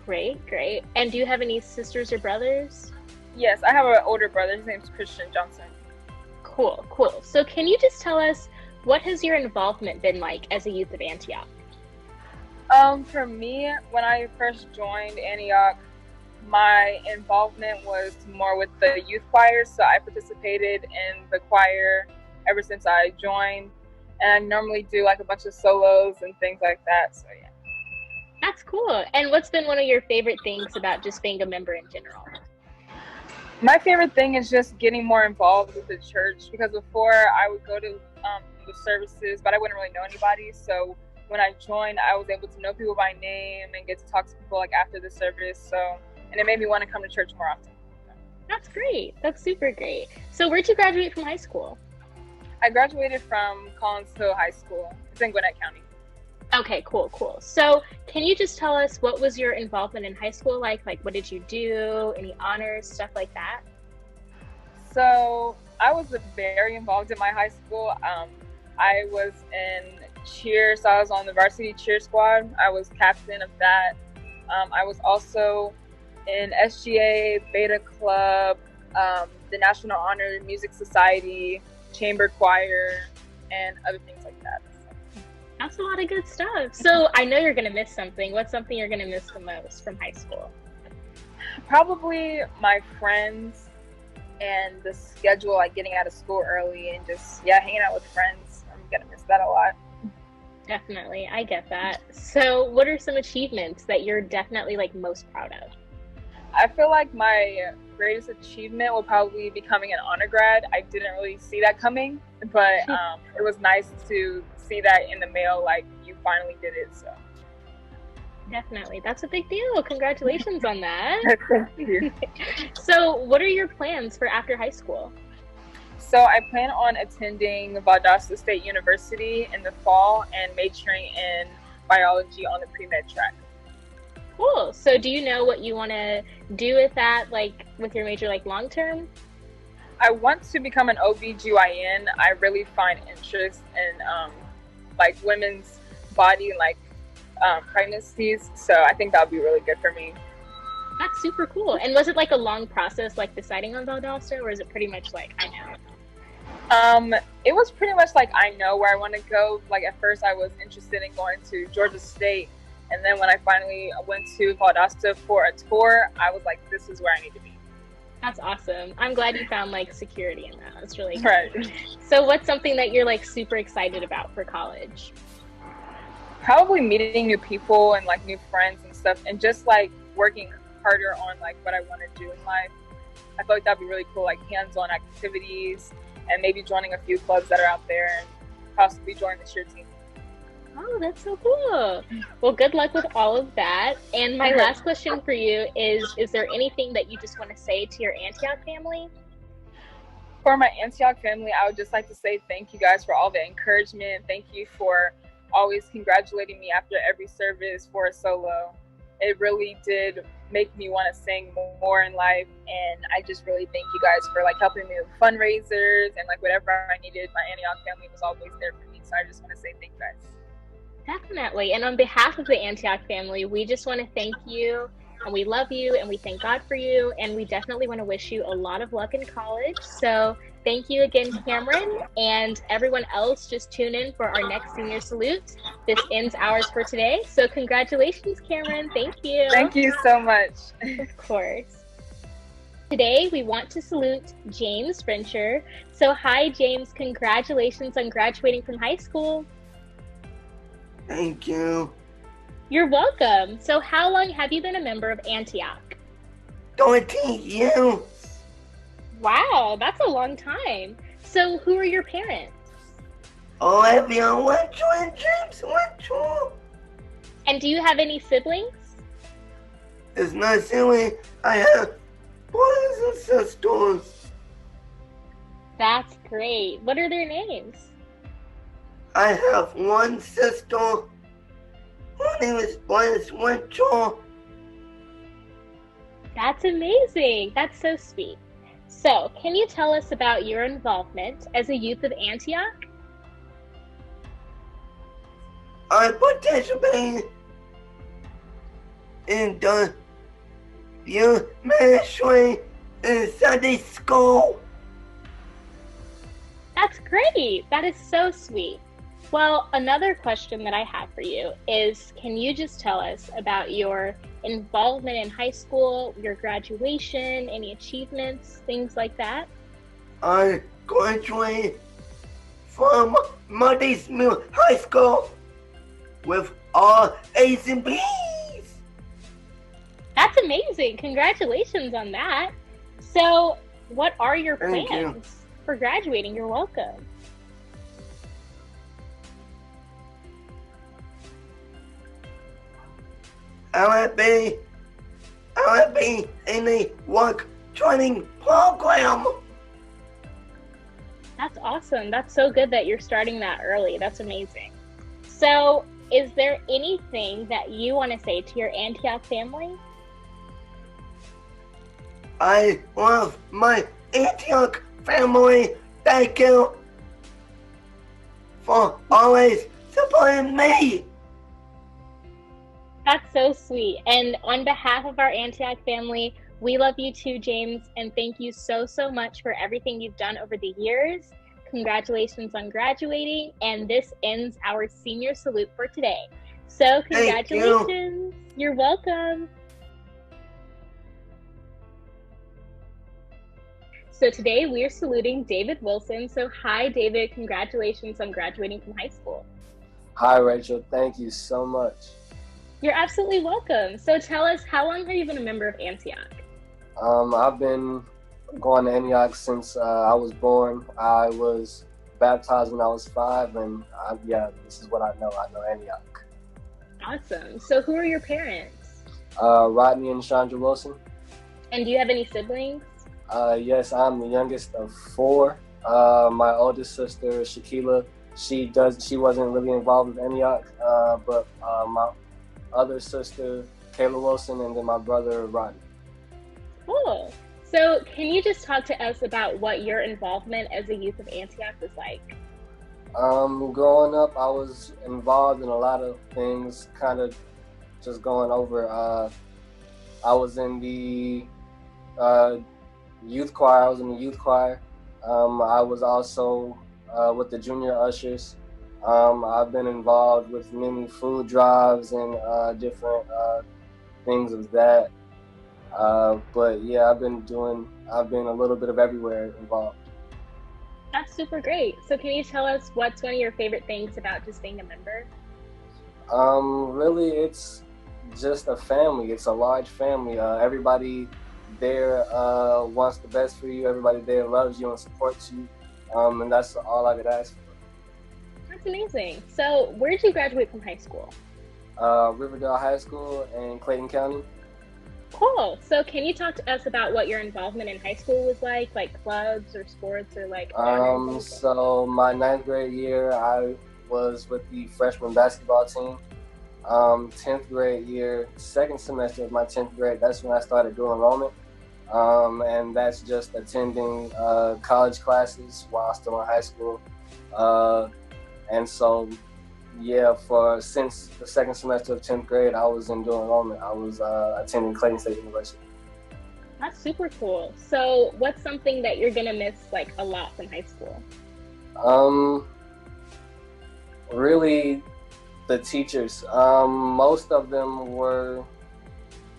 Great, great. And do you have any sisters or brothers? Yes, I have an older brother. His name's Christian Johnson. Cool, cool. So can you just tell us, what has your involvement been like as a youth of Antioch? For me, when I first joined Antioch, my involvement was more with the youth choir. So I participated in the choir ever since I joined. And I normally do like a bunch of solos and things like that. So yeah. That's cool. And what's been one of your favorite things about just being a member in general? My favorite thing is just getting more involved with the church, because before I would go to the services, but I wouldn't really know anybody. So when I joined, I was able to know people by name and get to talk to people like after the service. So, and it made me want to come to church more often. That's great. That's super great. So where'd you graduate from high school? I graduated from Collins Hill High School. It's in Gwinnett County. Okay, cool, cool. So can you just tell us, what was your involvement in high school like? Like, what did you do? Any honors, stuff like that? So I was very involved in my high school. I was in cheer, so I was on the varsity cheer squad. I was captain of that. I was also in SGA, Beta Club, the National Honor Music Society, chamber choir, and other things like that. That's a lot of good stuff. So I know you're going to miss something. What's something you're going to miss the most from high school? Probably my friends and the schedule, like getting out of school early and just, hanging out with friends. I'm going to miss that a lot. Definitely. I get that. So what are some achievements that you're definitely like most proud of? I feel like my greatest achievement will probably be becoming an honor grad. I didn't really see that coming, but it was nice to see that in the mail, like you finally did it. So definitely, that's a big deal. Congratulations on that. Thank you. So what are your plans for after high school? So I plan on attending Valdosta State University in the fall and majoring in biology on the pre-med track. Cool. So do you know what you want to do with that, like with your major, like long term? I want to become an OBGYN. I really find interest in like women's body and like pregnancies. So I think that would be really good for me. That's super cool. And was it like a long process, like deciding on Valdosta, or is it pretty much like, I know? It was pretty much like, I know where I want to go. Like at first I was interested in going to Georgia State. And then when I finally went to Valdosta for a tour, I was like, this is where I need to be. That's awesome. I'm glad you found like security in that. That's really good. Right. So what's something that you're like super excited about for college? Probably meeting new people and like new friends and stuff, and just like working harder on like what I want to do in life. I feel like that'd be really cool, like hands-on activities, and maybe joining a few clubs that are out there and possibly join the cheer team. Oh, that's so cool. Well, good luck with all of that. And my last question for you is there anything that you just want to say to your Antioch family? For my Antioch family, I would just like to say thank you guys for all the encouragement. Thank you for always congratulating me after every service for a solo. It really did make me want to sing more in life, and I just really thank you guys for like helping me with fundraisers and like whatever I needed. My Antioch family was always there for me, so I just want to say thank you guys. Definitely. And on behalf of the Antioch family, we just want to thank you, and we love you, and we thank God for you, and we definitely want to wish you a lot of luck in college. So thank you again, Cameron, and everyone else, just tune in for our next senior salute. This ends ours for today. So congratulations, Cameron. Thank you. Thank you so much. Of course. Today, we want to salute James Frencher. So hi, James. Congratulations on graduating from high school. Thank you. You're welcome. So how long have you been a member of Antioch? 20 years. Wow, that's a long time. So who are your parents? Oh, everyone, what you dreams? What you? And do you have any siblings? It's not silly. I have brothers and sisters. That's great. What are their names? I have one sister. Her name is Blanche Winchell. That's amazing. That's so sweet. So, can you tell us about your involvement as a youth of Antioch? I participated in the youth ministry in Sunday school. That's great. That is so sweet. Well, another question that I have for you is, can you just tell us about your involvement in high school, your graduation, any achievements, things like that? I graduated from Monday's Mill High School with all A's and B's. That's amazing. Congratulations on that. So, what are your Thank plans you. for graduating? You're welcome. I will be in a work training program. That's awesome. That's so good that you're starting that early. That's amazing. So, is there anything that you want to say to your Antioch family? I love my Antioch family. Thank you for always supporting me. That's so sweet. And on behalf of our Antioch family, we love you too, James, and thank you so, so much for everything you've done over the years. Congratulations on graduating, and this ends our senior salute for today. So Thank you. congratulations. You're welcome. So today we are saluting David Wilson. So hi, David. Congratulations on graduating from high school. Hi, Rachel. Thank you so much. You're absolutely welcome. So tell us, how long have you been a member of Antioch? I've been going to Antioch since I was born. I was baptized when I was 5, and this is what I know. I know Antioch. Awesome. So who are your parents? Rodney and Chandra Wilson. And do you have any siblings? Yes, I'm the youngest of 4. My oldest sister, Shakila, she wasn't really involved with Antioch, but my other sister, Kayla Wilson, and then my brother, Rodney. Cool. So can you just talk to us about what your involvement as a youth of Antioch was like? Growing up, I was involved in a lot of things, kind of just going over. I was in the youth choir. I was also with the junior ushers. I've been involved with many food drives and different things of that. But yeah, I've been a little bit of everywhere involved. That's super great. So can you tell us what's one of your favorite things about just being a member? Really, it's just a family. It's a large family. Everybody there wants the best for you. Everybody there loves you and supports you. And that's all I could ask for. That's amazing. So where did you graduate from high school? Riverdale High School in Clayton County. Cool. So can you talk to us about what your involvement in high school was like clubs or sports or like honors? So my 9th grade year, I was with the freshman basketball team. 10th grade year, second semester of my 10th grade, that's when I started dual enrollment. And that's just attending college classes while still in high school. And so, yeah, since the second semester of 10th grade, I was in dual enrollment. I was attending Clayton State University. That's super cool. So what's something that you're gonna miss like a lot from high school? Really, the teachers. Most of them were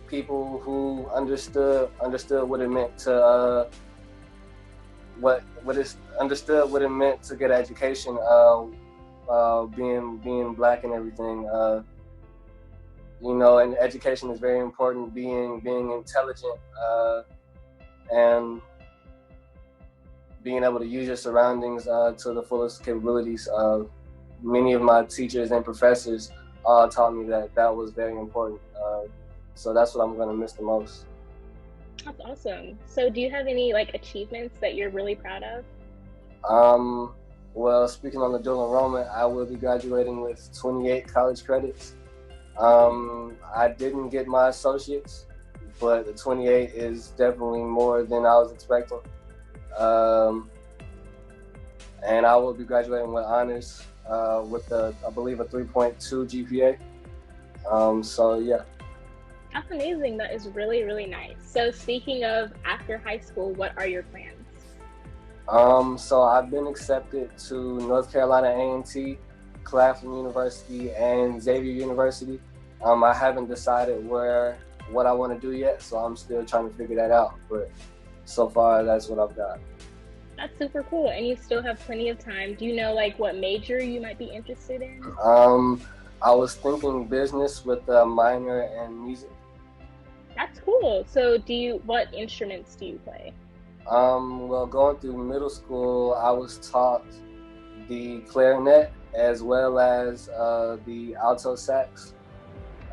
people who understood what it meant to understood what it meant to get an education. Being black and everything, and education is very important. Being intelligent, and being able to use your surroundings to the fullest capabilities. Many of my teachers and professors taught me that was very important. So that's what I'm going to miss the most. That's awesome. So do you have any like achievements that you're really proud of? Well, speaking on the dual enrollment, I will be graduating with 28 college credits. I didn't get my associates, but the 28 is definitely more than I was expecting. And I will be graduating with honors with I believe a 3.2 GPA. So yeah. That's amazing. That is really, really nice. So speaking of after high school, what are your plans? So I've been accepted to North Carolina A&T, Claflin University, and Xavier University. I haven't decided what I want to do yet, so I'm still trying to figure that out. But so far, that's what I've got. That's super cool, and you still have plenty of time. Do you know like what major you might be interested in? I was thinking business with a minor in music. That's cool. So what instruments do you play? Well, going through middle school, I was taught the clarinet as well as the alto sax.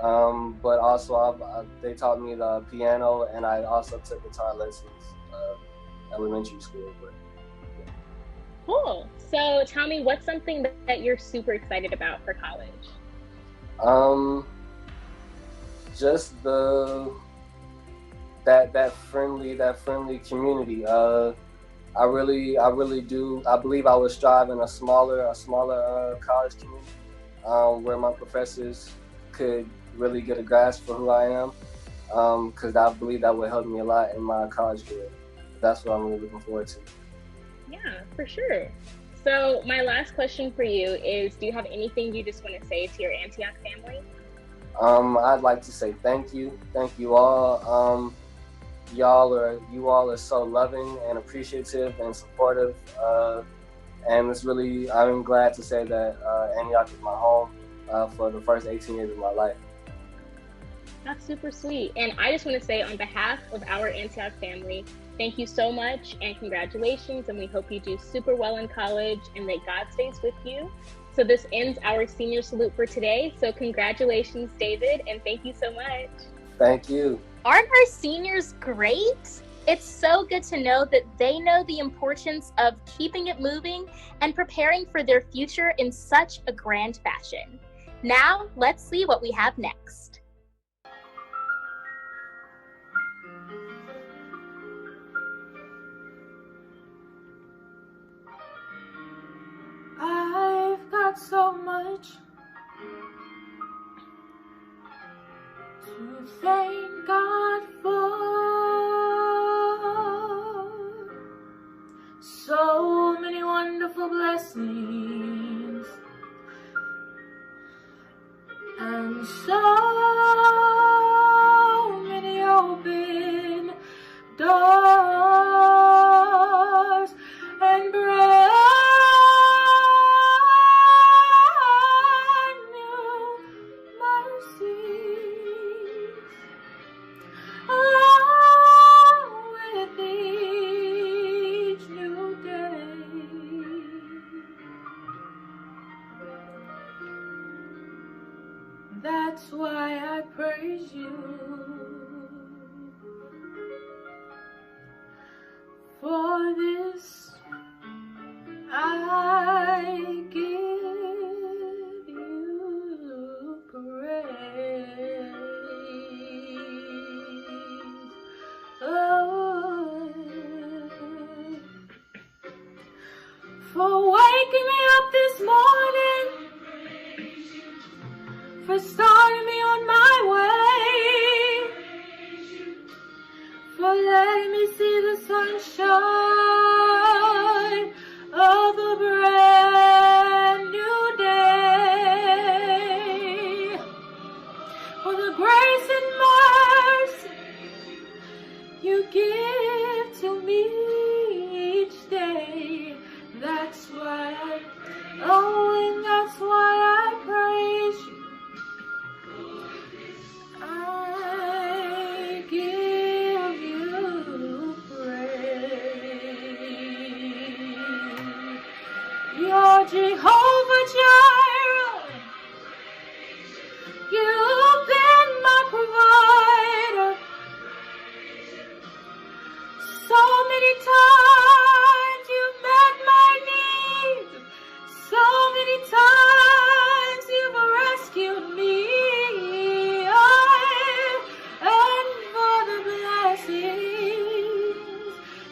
But also they taught me the piano, and I also took guitar lessons elementary school. But, yeah. Cool. So tell me, what's something that you're super excited about for college? Just that friendly community. I really do. I believe I would strive in a smaller college community where my professors could really get a grasp for who I am. Because I believe that would help me a lot in my college career. That's what I'm really looking forward to. Yeah, for sure. So my last question for you is, do you have anything you just want to say to your Antioch family? I'd like to say thank you. Thank you all. You all are so loving and appreciative and supportive. And I'm glad to say that Antioch is my home for the first 18 years of my life. That's super sweet. And I just want to say on behalf of our Antioch family, thank you so much and congratulations. And we hope you do super well in college and that God stays with you. So this ends our senior salute for today. So congratulations, David, and thank you so much. Thank you. Aren't our seniors great? It's so good to know that they know the importance of keeping it moving and preparing for their future in such a grand fashion. Now, let's see what we have next. I've got so much to thank God for. So many wonderful blessings and so many open doors and brand new mercies along with each new day. That's why I praise you. For this I give you praise. Oh, for waking me up this morning, for starting me on my way, for letting me see the sunshine of a brand new day, for the grace and mercy you give to me each day. That's why and that's why I praise you. I give you praise. Jehovah Jireh. You've been my provider. So many times you've met my needs. So many times you've rescued me. And for the blessings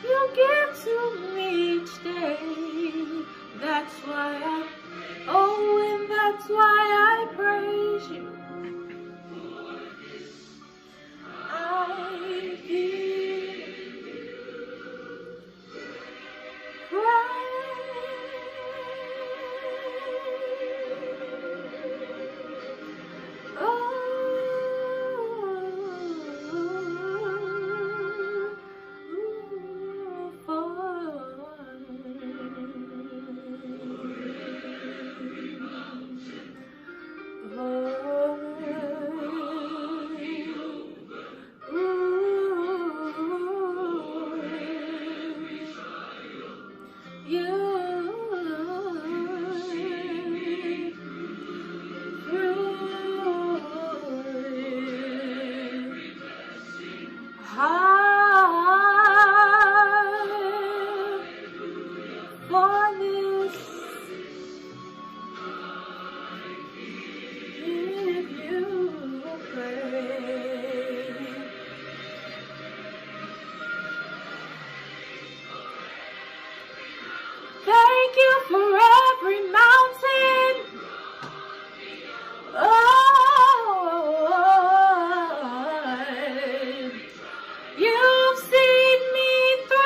you give to me each day. That's why and that's why I praise you. I give Thank you for every mountain. You've seen me for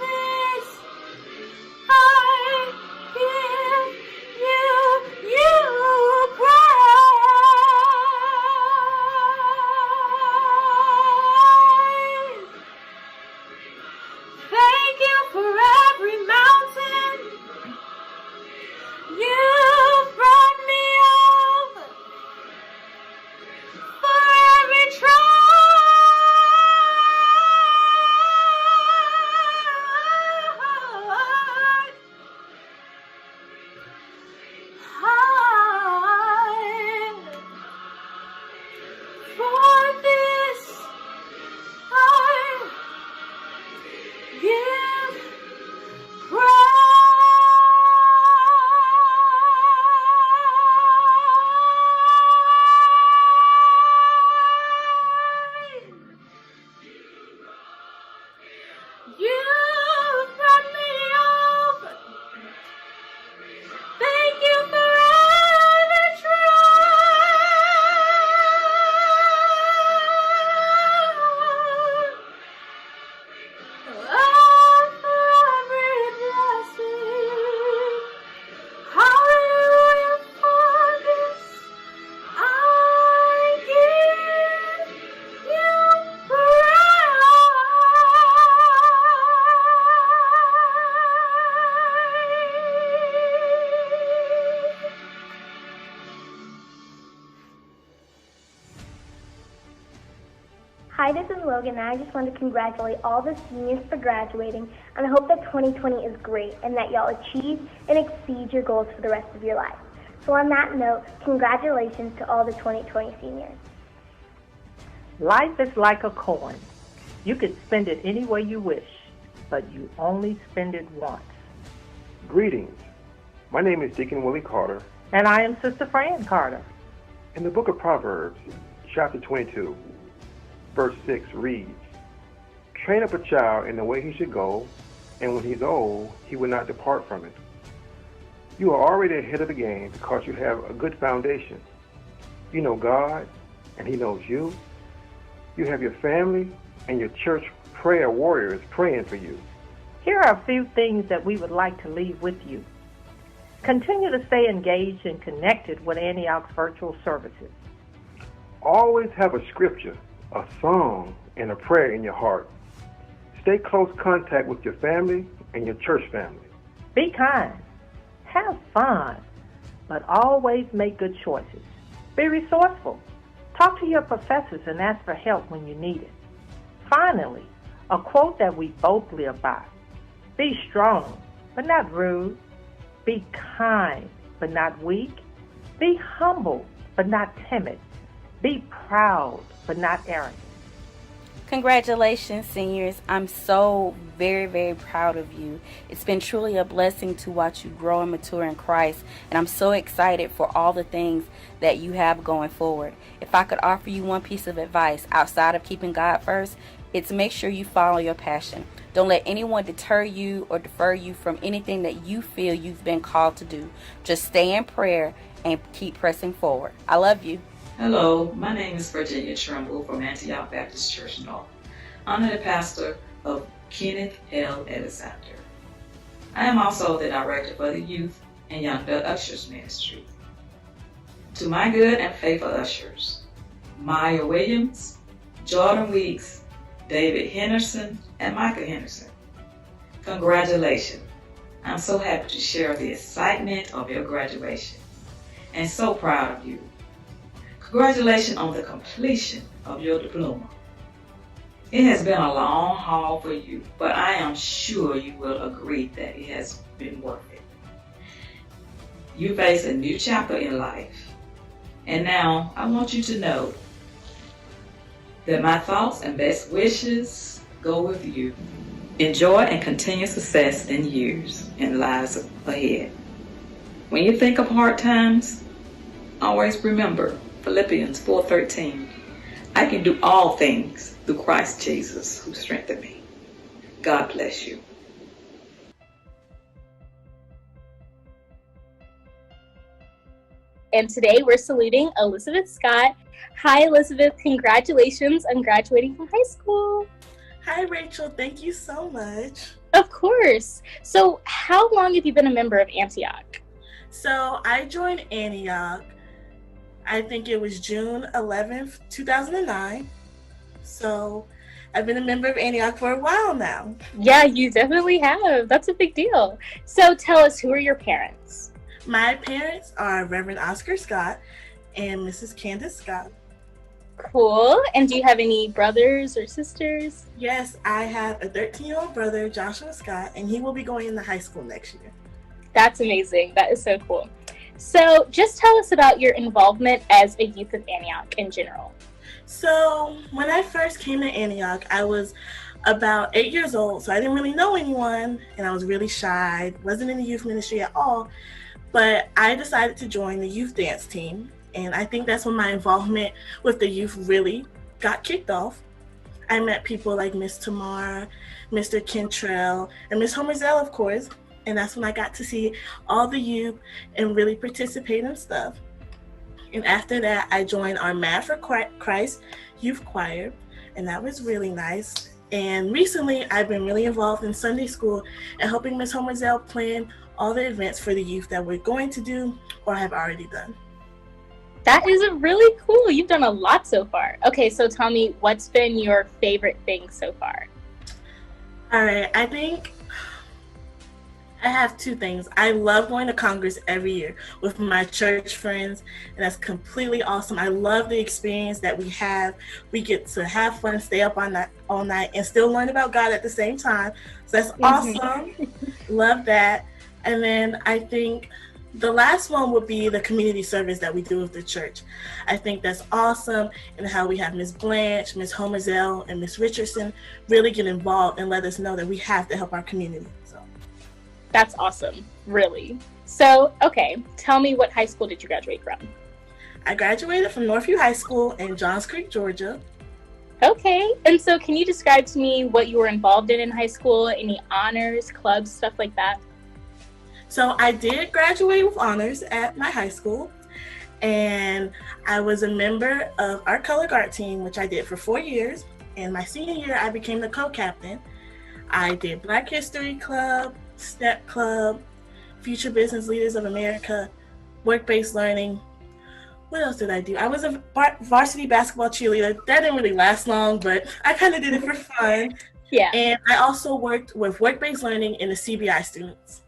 this I give you praise. Thank you for every mountain you've brought me over, for every for this I give you brought me over. Thank you for every for every blessing. Hallelujah for this I give you Hi, this is Logan, and I just want to congratulate all the seniors for graduating, and I hope that 2020 is great and that y'all achieve and exceed your goals for the rest of your life. So on that note, congratulations to all the 2020 seniors. Life is like a coin. You can spend it any way you wish, but you only spend it once. Greetings. My name is Deacon Willie Carter. And I am Sister Fran Carter. In the book of Proverbs, chapter 22, verse 6 reads, "Train up a child in the way he should go, and when he's old, he will not depart from it." You are already ahead of the game because you have a good foundation. You know God, and He knows you. You have your family and your church prayer warriors praying for you. Here are a few things that we would like to leave with you. Continue to stay engaged and connected with Antioch's virtual services. Always have a scripture, a song, and a prayer in your heart. Stay close contact with your family and your church family. Be kind. Have fun. but always make good choices. Be resourceful. Talk to your professors and ask for help when you need it. Finally, a quote that we both live by. Be strong, but not rude. Be kind, but not weak. Be humble, but not timid. Be proud, but not arrogant. Congratulations, seniors. I'm so very, very proud of you. It's been truly a blessing to watch you grow and mature in Christ, and I'm so excited for all the things that you have going forward. If I could offer you one piece of advice outside of keeping God first, it's make sure you follow your passion. Don't let anyone deter you or defer you from anything that you feel you've been called to do. Just stay in prayer and keep pressing forward. I love you. Hello, my name is Virginia Trumbull from Antioch Baptist Church North. I'm the pastor of Kenneth L. Alexander. I am also the director for the Youth and Young Adult Ushers Ministry. To my good and faithful ushers, Maya Williams, Jordan Weeks, David Henderson, and Michael Henderson, congratulations. I'm so happy to share the excitement of your graduation and so proud of you. Congratulations on the completion of your diploma. It has been a long haul for you, but I am sure you will agree that it has been worth it. You face a new chapter in life, and now I want you to know that my thoughts and best wishes go with you. Enjoy and continue success in years and lives ahead. When you think of hard times, always remember Philippians 4:13. I can do all things through Christ Jesus who strengthened me. God bless you. And today we're saluting Elizabeth Scott. Hi, Elizabeth. Congratulations on graduating from high school. Hi, Rachel. Thank you so much. Of course. So how long have you been a member of Antioch? So I joined Antioch, I think it was June 11th, 2009. So I've been a member of Antioch for a while now. Yeah, you definitely have. That's a big deal. So tell us, who are your parents? My parents are Reverend Oscar Scott and Mrs. Candace Scott. Cool. And do you have any brothers or sisters? Yes, I have a 13-year-old brother, Joshua Scott, and he will be going into high school next year. That's amazing. That is so cool. So just tell us about your involvement as a youth of Antioch in general. So when I first came to Antioch, I was about 8 years old, so I didn't really know anyone, and I was really shy, wasn't in the youth ministry at all, but I decided to join the youth dance team, and I think that's when my involvement with the youth really got kicked off. I met people like Miss Tamar, Mr. Kentrell, and Miss Homerzell, of course, and that's when I got to see all the youth and really participate in stuff. And after that, I joined our Mad for Christ youth choir, and that was really nice. And recently, I've been really involved in Sunday school and helping Miss Homerzell plan all the events for the youth that we're going to do or have already done. That is really cool. You've done a lot so far. Okay, so tell me, what's been your favorite thing so far? All right, I think I have two things. I love going to Congress every year with my church friends, and that's completely awesome. I love the experience that we have. We get to have fun, stay up all night, and still learn about God at the same time. So that's awesome. Love that. And then I think the last one would be the community service that we do with the church. I think that's awesome, and how we have Miss Blanche, Miss Homerzell, and Miss Richardson really get involved and let us know that we have to help our community. That's awesome, really. So, okay, tell me, what high school did you graduate from? I graduated from Northview High School in Johns Creek, Georgia. Okay, and so can you describe to me what you were involved in high school? Any honors, clubs, stuff like that? So I did graduate with honors at my high school, and I was a member of our color guard team, which I did for 4 years. And my senior year, I became the co-captain. I did Black History Club, STEP Club, Future Business Leaders of America, Work-Based Learning. What else did I do? I was a varsity basketball cheerleader. That didn't really last long, but I kind of did it for fun. Yeah. And I also worked with Work-Based Learning and the CBI students.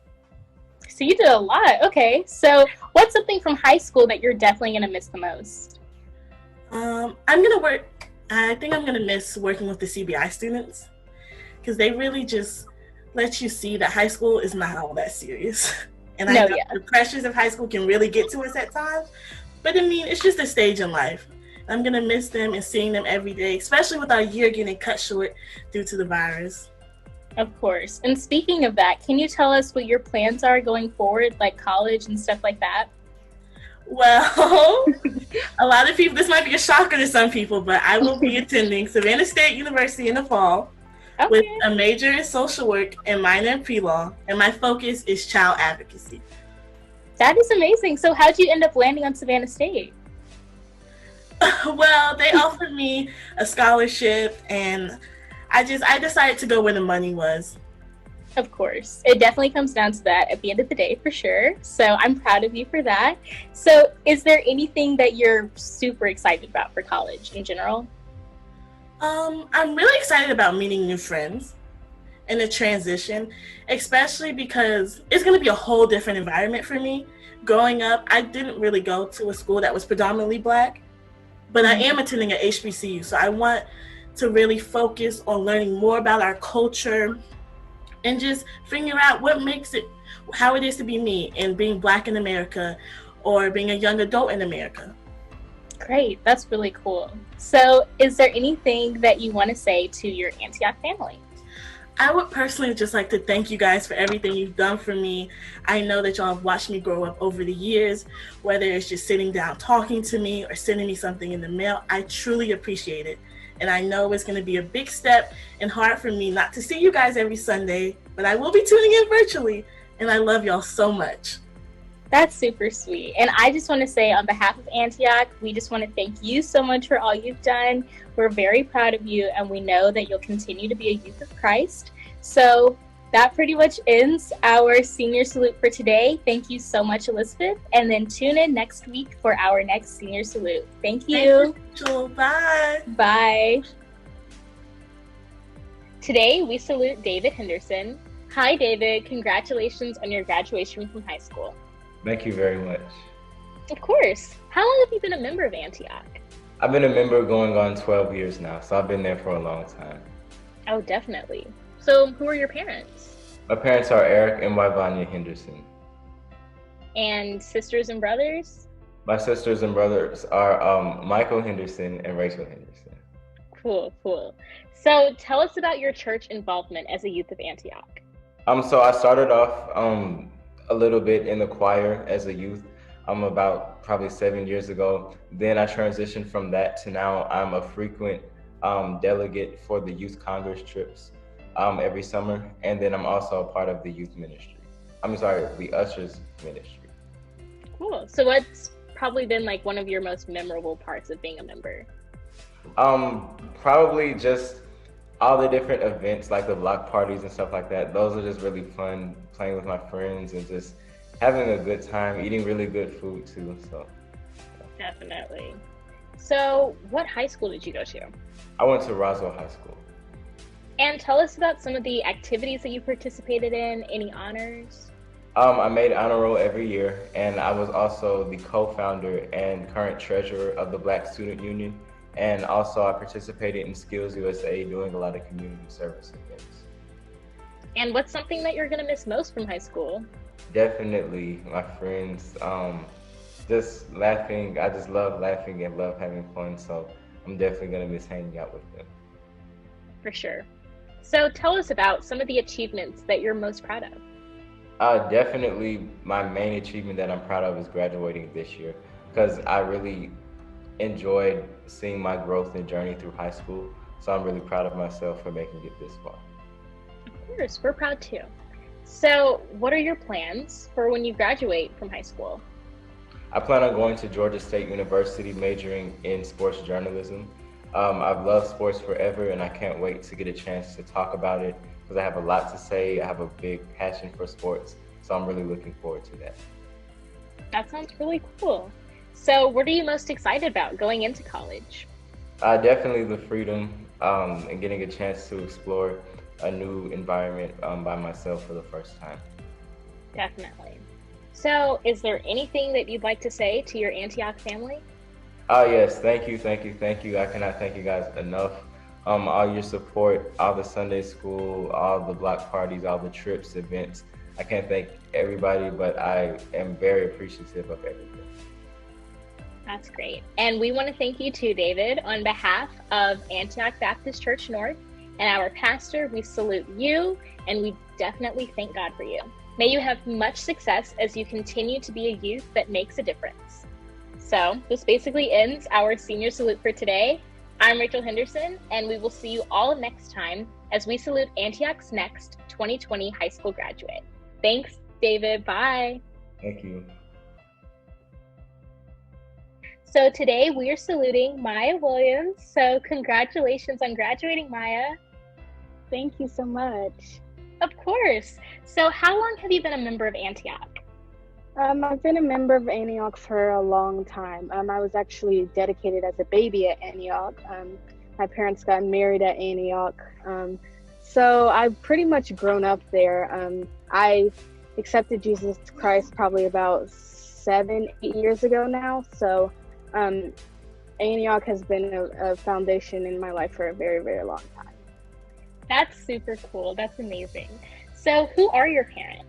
So you did a lot. Okay. So what's something from high school that you're definitely going to miss the most? I think I'm gonna miss working with the CBI students because they really just let you see that high school is not all that serious. And I know the pressures of high school can really get to us at times, but I mean, it's just a stage in life. I'm gonna miss them and seeing them every day, especially with our year getting cut short due to the virus. Of course. And speaking of that, can you tell us what your plans are going forward, like college and stuff like that? Well, a lot of people, this might be a shocker to some people, but I will be attending Savannah State University in the fall with a major in social work and minor in pre-law, and my focus is child advocacy. That is amazing. So how'd you end up landing on Savannah State? Well, they offered me a scholarship, and I decided to go where the money was. Of course. It definitely comes down to that at the end of the day, for sure. So I'm proud of you for that. So is there anything that you're super excited about for college in general? I'm really excited about meeting new friends and the transition, especially because it's going to be a whole different environment for me. Growing up, I didn't really go to a school that was predominantly Black, but I am attending an HBCU, so I want to really focus on learning more about our culture and just figure out what makes it, how it is to be me and being Black in America or being a young adult in America. Great, that's really cool. So is there anything that you want to say to your Antioch family? I would personally just like to thank you guys for everything you've done for me. I know that y'all have watched me grow up over the years, whether it's just sitting down talking to me or sending me something in the mail. I truly appreciate it. And I know it's going to be a big step and hard for me not to see you guys every Sunday, but I will be tuning in virtually. And I love y'all so much. That's super sweet. And I just want to say on behalf of Antioch, we just want to thank you so much for all you've done. We're very proud of you, and we know that you'll continue to be a youth of Christ. So that pretty much ends our senior salute for today. Thank you so much, Elizabeth. And then tune in next week for our next senior salute. Thank you. Thank you. Bye. Bye. Today, we salute David Henderson. Hi, David. Congratulations on your graduation from high school. Thank you very much. Of course. How long have you been a member of Antioch? I've been a member going on 12 years now, so I've been there for a long time. Oh, definitely. So who are your parents? My parents are Eric and Wyvania Henderson. And sisters and brothers? My sisters and brothers are Michael Henderson and Rachel Henderson. Cool, cool. So tell us about your church involvement as a youth of Antioch. So I started off a little bit in the choir as a youth about probably 7 years ago. Then I transitioned from that to now I'm a frequent delegate for the youth congress trips every summer. And then I'm also a part of the youth ministry. The ushers ministry. Cool. So what's probably been like one of your most memorable parts of being a member? Probably just all the different events, like the block parties and stuff like that. Those are just really fun, playing with my friends and just having a good time, eating really good food too. So definitely. So what high school did you go to? I went to Roswell High School. And tell us about some of the activities that you participated in, any honors? I made honor roll every year, and I was also the co-founder and current treasurer of the Black Student Union. And also I participated in Skills USA, doing a lot of community service events. And what's something that you're gonna miss most from high school? Definitely my friends, just laughing. I just love laughing and love having fun. So I'm definitely gonna miss hanging out with them. For sure. So tell us about some of the achievements that you're most proud of. Definitely my main achievement that I'm proud of is graduating this year, because I really enjoyed seeing my growth and journey through high school. So I'm really proud of myself for making it this far. Of course, we're proud too. So what are your plans for when you graduate from high school? I plan on going to Georgia State University, majoring in sports journalism. I've loved sports forever, and I can't wait to get a chance to talk about it because I have a lot to say. I have a big passion for sports, so I'm really looking forward to that. That sounds really cool. So what are you most excited about going into college? Definitely the freedom and getting a chance to explore a new environment by myself for the first time. Definitely. So, is there anything that you'd like to say to your Antioch family? Oh yes, thank you, thank you, thank you. I cannot thank you guys enough. All your support, all the Sunday school, all the block parties, all the trips, events. I can't thank everybody, but I am very appreciative of everything. That's great. And we want to thank you too, David, on behalf of Antioch Baptist Church North and our pastor. We salute you and we definitely thank God for you. May you have much success as you continue to be a youth that makes a difference. So this basically ends our senior salute for today. I'm Rachel Henderson, and we will see you all next time as we salute Antioch's next 2020 high school graduate. Thanks, David. Bye. Thank you. So today we are saluting Maya Williams. So congratulations on graduating, Maya. Thank you so much. Of course. So how long have you been a member of Antioch? I've been a member of Antioch for a long time. I was actually dedicated as a baby at Antioch. My parents got married at Antioch. So I've pretty much grown up there. I accepted Jesus Christ probably about 7-8 years ago now. So Antioch has been a foundation in my life for a very, very long time. That's super cool. That's amazing. So who are your parents?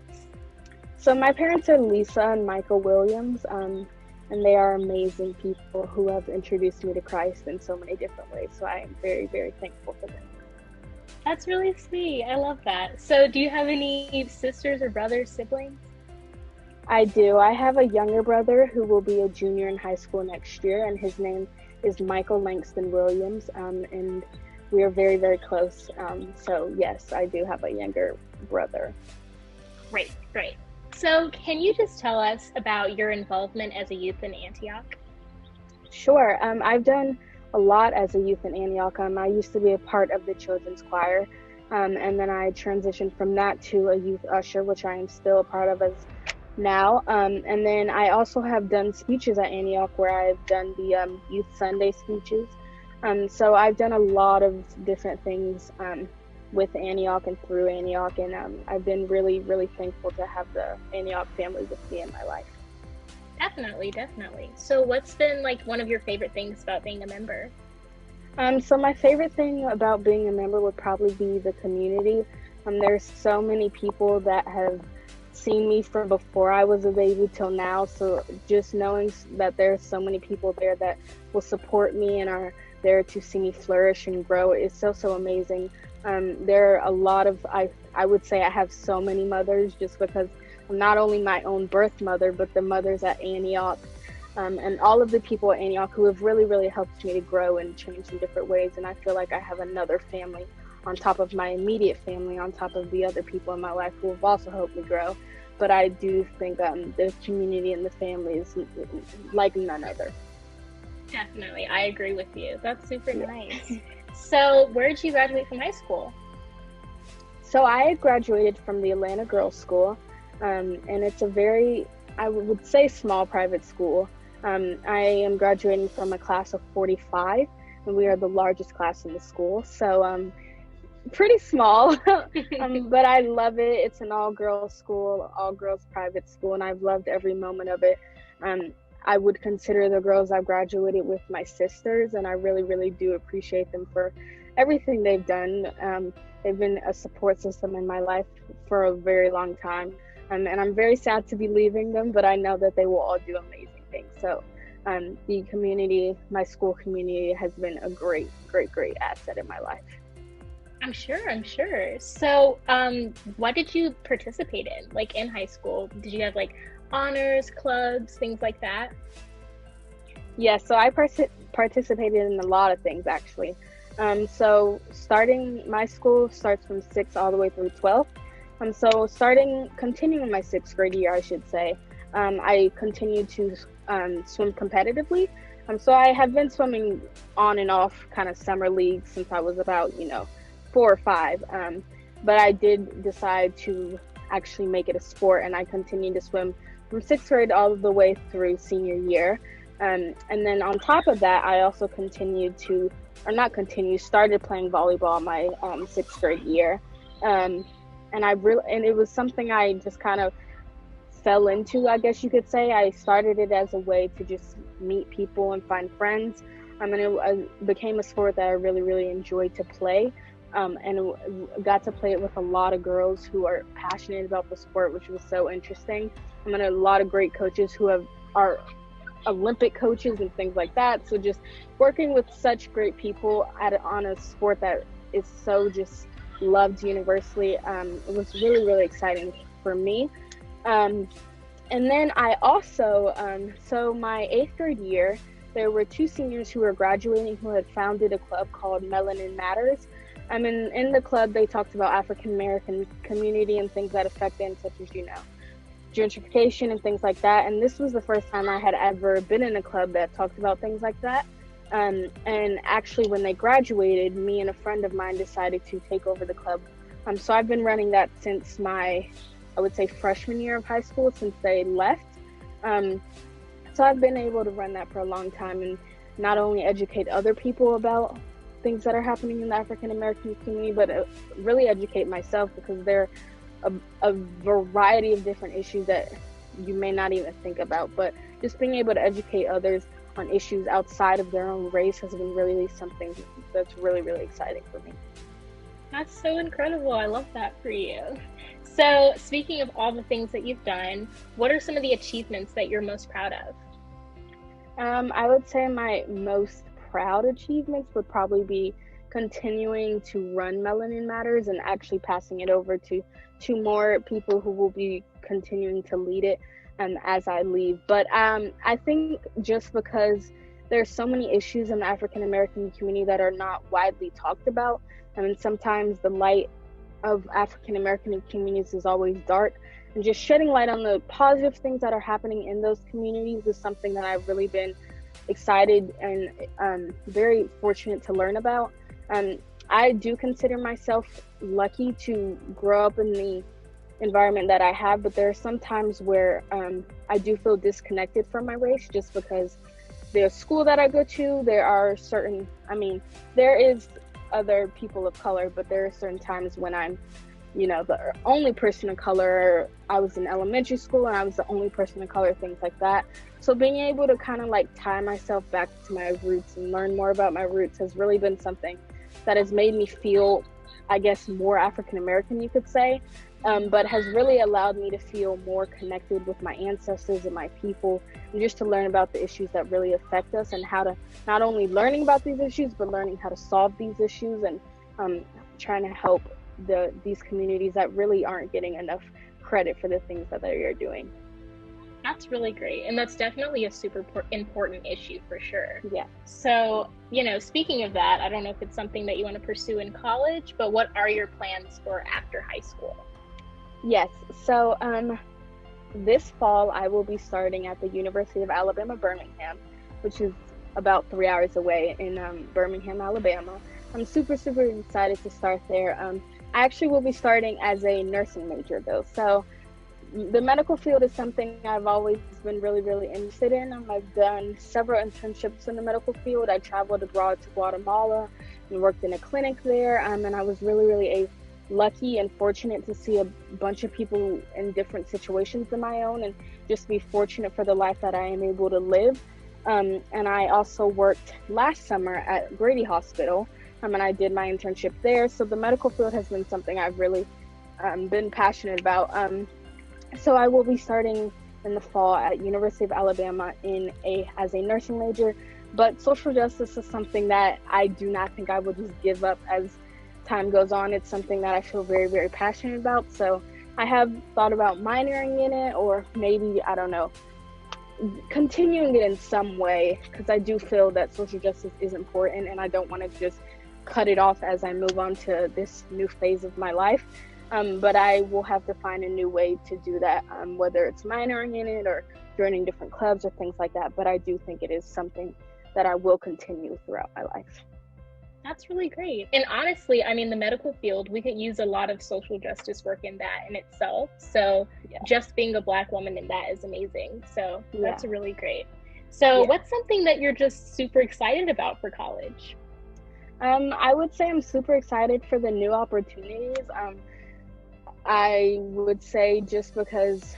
So my parents are Lisa and Michael Williams, and they are amazing people who have introduced me to Christ in so many different ways. So I am very, very thankful for them. That's really sweet. I love that. So do you have any sisters or brothers, siblings? I do. I have a younger brother who will be a junior in high school next year, and his name is Michael Langston Williams, and we are very, very close. So yes, I do have a younger brother. Great, great. So can you just tell us about your involvement as a youth in Antioch? Sure. I've done a lot as a youth in Antioch. I used to be a part of the children's choir, and then I transitioned from that to a youth usher, which I am still a part of as now. And then I also have done speeches at Antioch where I've done the Youth Sunday speeches. So I've done a lot of different things with Antioch and through Antioch, and I've been really, really thankful to have the Antioch family with me in my life. Definitely, definitely. So what's been like one of your favorite things about being a member? So my favorite thing about being a member would probably be the community. There's so many people that have seen me from before I was a baby till now, so just knowing that there's so many people there that will support me and are there to see me flourish and grow is so amazing. There are a lot of, I would say I have so many mothers just because I'm not only my own birth mother, but the mothers at Antioch, and all of the people at Antioch who have really, really helped me to grow and change in different ways. And I feel like I have another family on top of my immediate family, on top of the other people in my life who have also helped me grow. But I do think the community and the family is like none other. Definitely, I agree with you. That's super nice. So where did you graduate from high school? So I graduated from the Atlanta Girls School, and it's a very, I would say, small private school. I am graduating from a class of 45, and we are the largest class in the school. So pretty small, but I love it. It's an all-girls school, all-girls private school, and I've loved every moment of it. I would consider the girls I've graduated with my sisters, and I really, really do appreciate them for everything they've done. They've been a support system in my life for a very long time, and I'm very sad to be leaving them, but I know that they will all do amazing things. So the community, my school community, has been a great, great, great asset in my life. I'm sure. So what did you participate in, like in high school? Did you have like honors, clubs, things like that? Yeah, so I participated in a lot of things actually. So my school starts from 6th all the way through 12th. So continuing my 6th grade year, I should say, I continued to swim competitively. So I have been swimming on and off kind of summer leagues since I was about, 4 or 5. But I did decide to actually make it a sport, and I continued to swim from 6th grade all the way through senior year. And then on top of that, I also started playing volleyball my 6th grade year. And it was something I just kind of fell into, I guess you could say. I started it as a way to just meet people and find friends. And it became a sport that I really, really enjoyed to play. And got to play it with a lot of girls who are passionate about the sport, which was so interesting. A lot of great coaches who are Olympic coaches and things like that. So just working with such great people on a sport that is so just loved universally, it was really, really exciting for me. And then I also, so my 8th grade year, there were 2 seniors who were graduating who had founded a club called Melanin Matters. In the club, they talked about African American community and things that affect them, such as, gentrification and things like that. And this was the first time I had ever been in a club that talked about things like that. And actually, when they graduated, me and a friend of mine decided to take over the club. So I've been running that since my, I would say, freshman year of high school, since they left. So I've been able to run that for a long time and not only educate other people about things that are happening in the African American community, but really educate myself, because there are a variety of different issues that you may not even think about. But just being able to educate others on issues outside of their own race has been really something that's really, really exciting for me. That's so incredible. I love that for you. So speaking of all the things that you've done, what are some of the achievements that you're most proud of? I would say my most proud achievements would probably be continuing to run Melanin Matters and actually passing it over to 2 more people who will be continuing to lead it as I leave. But I think just because there's so many issues in the African American community that are not widely talked about, sometimes the light of African American communities is always dark, and just shedding light on the positive things that are happening in those communities is something that I've really been excited and very fortunate to learn about. I do consider myself lucky to grow up in the environment that I have, but there are some times where I do feel disconnected from my race, just because the school that I go to, there are certain, there is other people of color, but there are certain times when I'm, the only person of color. I was in elementary school and I was the only person of color, things like that. So being able to kind of tie myself back to my roots and learn more about my roots has really been something that has made me feel, I guess, more African American, you could say, but has really allowed me to feel more connected with my ancestors and my people, and just to learn about the issues that really affect us, and how to not only learning about these issues, but learning how to solve these issues, and trying to help these communities that really aren't getting enough credit for the things that they are doing. That's really great. And that's definitely a super important issue for sure. Yeah. So, speaking of that, I don't know if it's something that you want to pursue in college, but what are your plans for after high school? Yes. So this fall, I will be starting at the University of Alabama, Birmingham, which is about 3 hours away in Birmingham, Alabama. I'm super, super excited to start there. I actually will be starting as a nursing major, though. So the medical field is something I've always been really, really interested in. I've done several internships in the medical field. I traveled abroad to Guatemala and worked in a clinic there. And I was really, really lucky and fortunate to see a bunch of people in different situations than my own, and just be fortunate for the life that I am able to live. And I also worked last summer at Grady Hospital, and I did my internship there. So the medical field has been something I've really been passionate about. So I will be starting in the fall at University of Alabama as a nursing major, but social justice is something that I do not think I will just give up as time goes on. It's something that I feel very, very passionate about. So I have thought about minoring in it, or maybe, I don't know, continuing it in some way, because I do feel that social justice is important, and I don't want to just cut it off as I move on to this new phase of my life. But I will have to find a new way to do that, whether it's minoring in it or joining different clubs or things like that. But I do think it is something that I will continue throughout my life. That's really great. And honestly, the medical field, we could use a lot of social justice work in that in itself. So just being a Black woman in that is amazing. So that's really great. So what's something that you're just super excited about for college? I would say I'm super excited for the new opportunities. I would say just because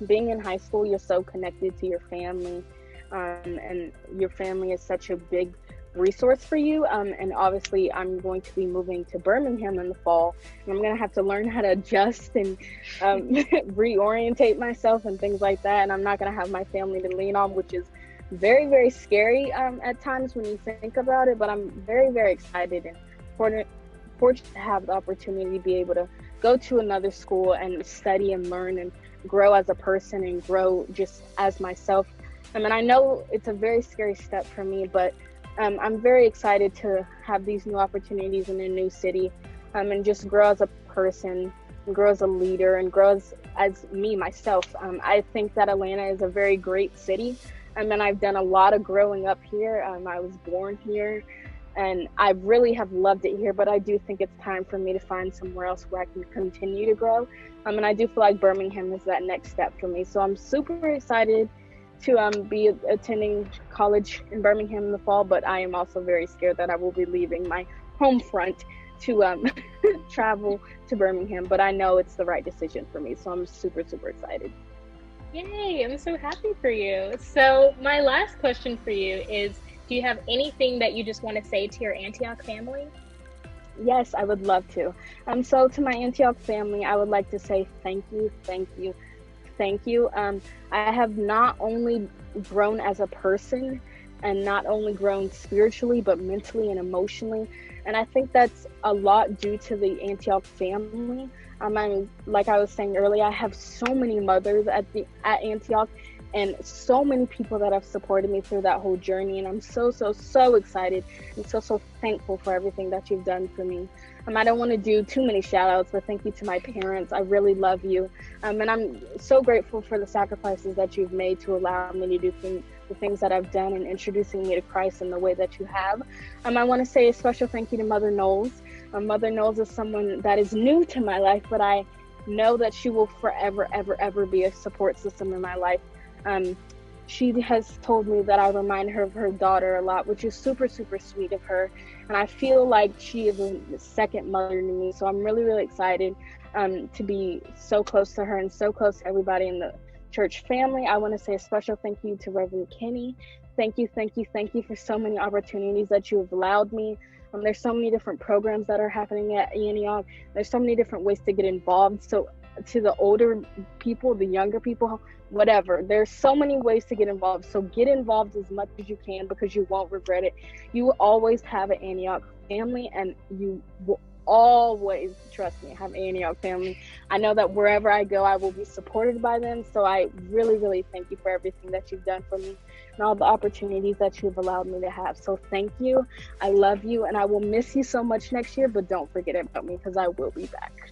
being in high school, you're so connected to your family, and your family is such a big resource for you. And obviously, I'm going to be moving to Birmingham in the fall, and I'm going to have to learn how to adjust and reorientate myself and things like that. And I'm not going to have my family to lean on, which is very, very scary at times when you think about it. But I'm very, very excited and fortunate to have the opportunity to be able to go to another school and study and learn and grow as a person and grow just as myself. I mean, I know it's a very scary step for me, but I'm very excited to have these new opportunities in a new city, and just grow as a person, and grow as a leader, and grow as me, myself. I think that Atlanta is a very great city. And I've done a lot of growing up here. I was born here, and I really have loved it here, but I do think it's time for me to find somewhere else where I can continue to grow. And I do feel like Birmingham is that next step for me. So I'm super excited to be attending college in Birmingham in the fall, but I am also very scared that I will be leaving my home front to travel to Birmingham, but I know it's the right decision for me, so I'm super, super excited. Yay, I'm so happy for you. So my last question for you is, do you have anything that you just want to say to your Antioch family? Yes, I would love to. So to my Antioch family, I would like to say thank you, thank you, thank you. I have not only grown as a person and not only grown spiritually, but mentally and emotionally. And I think that's a lot due to the Antioch family. I mean, like I was saying earlier, I have so many mothers at Antioch, and so many people that have supported me through that whole journey. And I'm so, so, so excited and so, so thankful for everything that you've done for me. I don't want to do too many shout outs, but thank you to my parents. I really love you. And I'm so grateful for the sacrifices that you've made to allow me to do the things that I've done and introducing me to Christ in the way that you have. I want to say a special thank you to Mother Knowles. Mother Knowles is someone that is new to my life, but I know that she will forever, ever, ever be a support system in my life. She has told me that I remind her of her daughter a lot, which is super, super sweet of her. And I feel like she is a second mother to me. So I'm really, really excited to be so close to her and so close to everybody in the church family. I want to say a special thank you to Reverend Kenny. Thank you, thank you, thank you for so many opportunities that you have allowed me. There's so many different programs that are happening at Antioch. There's so many different ways to get involved. So to the older people, the younger people, whatever, there's so many ways to get involved. So get involved as much as you can, because you won't regret it. You will always have an Antioch family, and you will always, trust me, have an Antioch family. I know that wherever I go, I will be supported by them. So I really, really thank you for everything that you've done for me and all the opportunities that you've allowed me to have. So thank you. I love you, and I will miss you so much next year, but don't forget about me, because I will be back.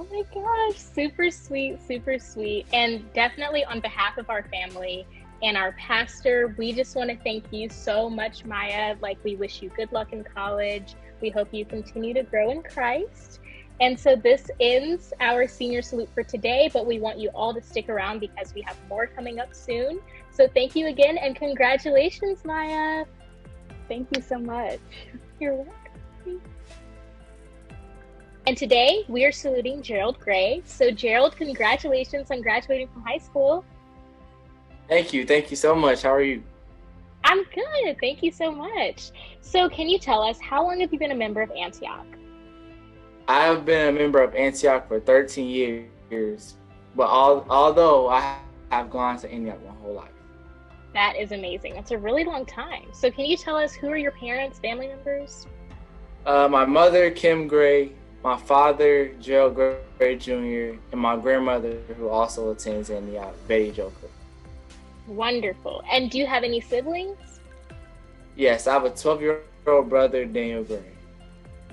Oh my gosh, super sweet, super sweet. And definitely on behalf of our family and our pastor, we just want to thank you so much, Maya. Like, we wish you good luck in college. We hope you continue to grow in Christ. And so this ends our senior salute for today, but we want you all to stick around because we have more coming up soon. So thank you again, and congratulations, Maya. Thank you so much. You're welcome. And today we are saluting Gerald Gray. So Gerald, congratulations on graduating from high school. Thank you so much. How are you? I'm good, thank you so much. So can you tell us, how long have you been a member of Antioch? I've been a member of Antioch for 13 years, but although I have gone to Antioch my whole life. That is amazing. That's a really long time. So can you tell us, who are your parents, family members? My mother, Kim Gray, my father, Gerald Gray Jr., and my grandmother, who also attends Antioch, Betty Joker. Wonderful. And do you have any siblings? Yes, I have a 12-year-old brother, Daniel Gray.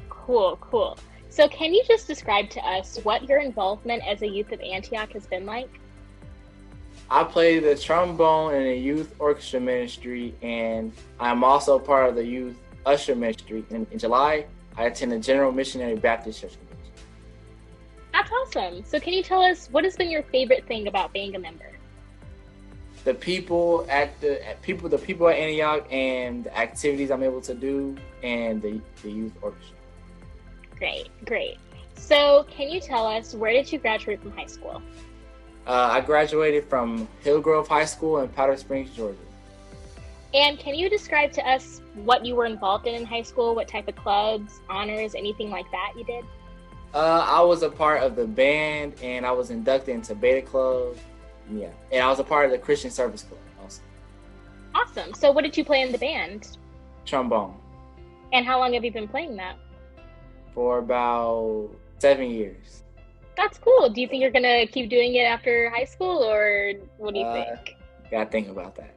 Cool, cool. So can you just describe to us what your involvement as a youth of Antioch has been like? I play the trombone in a youth orchestra ministry, and I'm also part of the youth usher ministry. In July, I attend the General Missionary Baptist Church. That's awesome. So can you tell us, what has been your favorite thing about being a member? The people at Antioch, and the activities I'm able to do, and the youth orchestra. Great, great. So can you tell us, where did you graduate from high school? I graduated from Hillgrove High School in Powder Springs, Georgia. And can you describe to us what you were involved in high school? What type of clubs, honors, anything like that you did? I was a part of the band, and I was inducted into Beta Club. Yeah, and I was a part of the Christian Service Club also. Awesome. So what did you play in the band? Trombone. And how long have you been playing that? For about 7 years. That's cool. Do you think you're going to keep doing it after high school, or what do you think? Gotta think about that.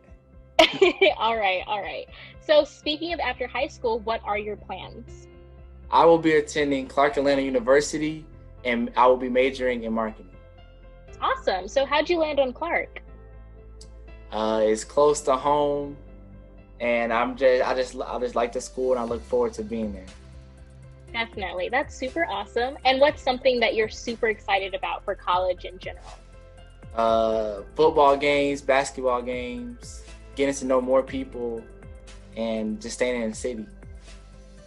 All right. So speaking of after high school, what are your plans? I will be attending Clark Atlanta University, and I will be majoring in marketing. Awesome. So how'd you land on Clark? It's close to home, and I just like the school, and I look forward to being there. Definitely. That's super awesome. And what's something that you're super excited about for college in general? Football games, basketball games, getting to know more people, and just staying in the city.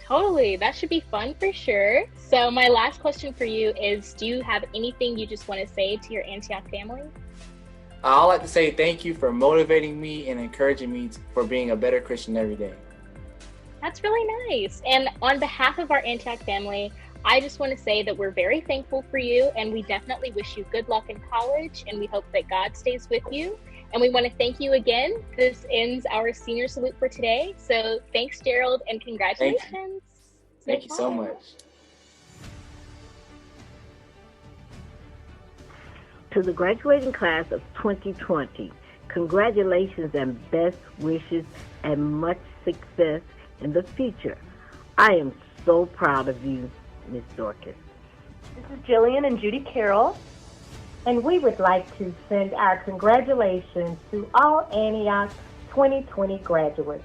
Totally. That should be fun for sure. So my last question for you is, do you have anything you just want to say to your Antioch family? I'd like to say thank you for motivating me and encouraging me for being a better Christian every day. That's really nice. And on behalf of our Antioch family, I just want to say that we're very thankful for you, and we definitely wish you good luck in college, and we hope that God stays with you. And we want to thank you again. This ends our senior salute for today. So thanks, Gerald, and congratulations. Thank you so much. To the graduating class of 2020, congratulations and best wishes and much success in the future. I am so proud of you, Miss Dorcas. This is Jillian and Judy Carroll. And we would like to send our congratulations to all Antioch 2020 graduates.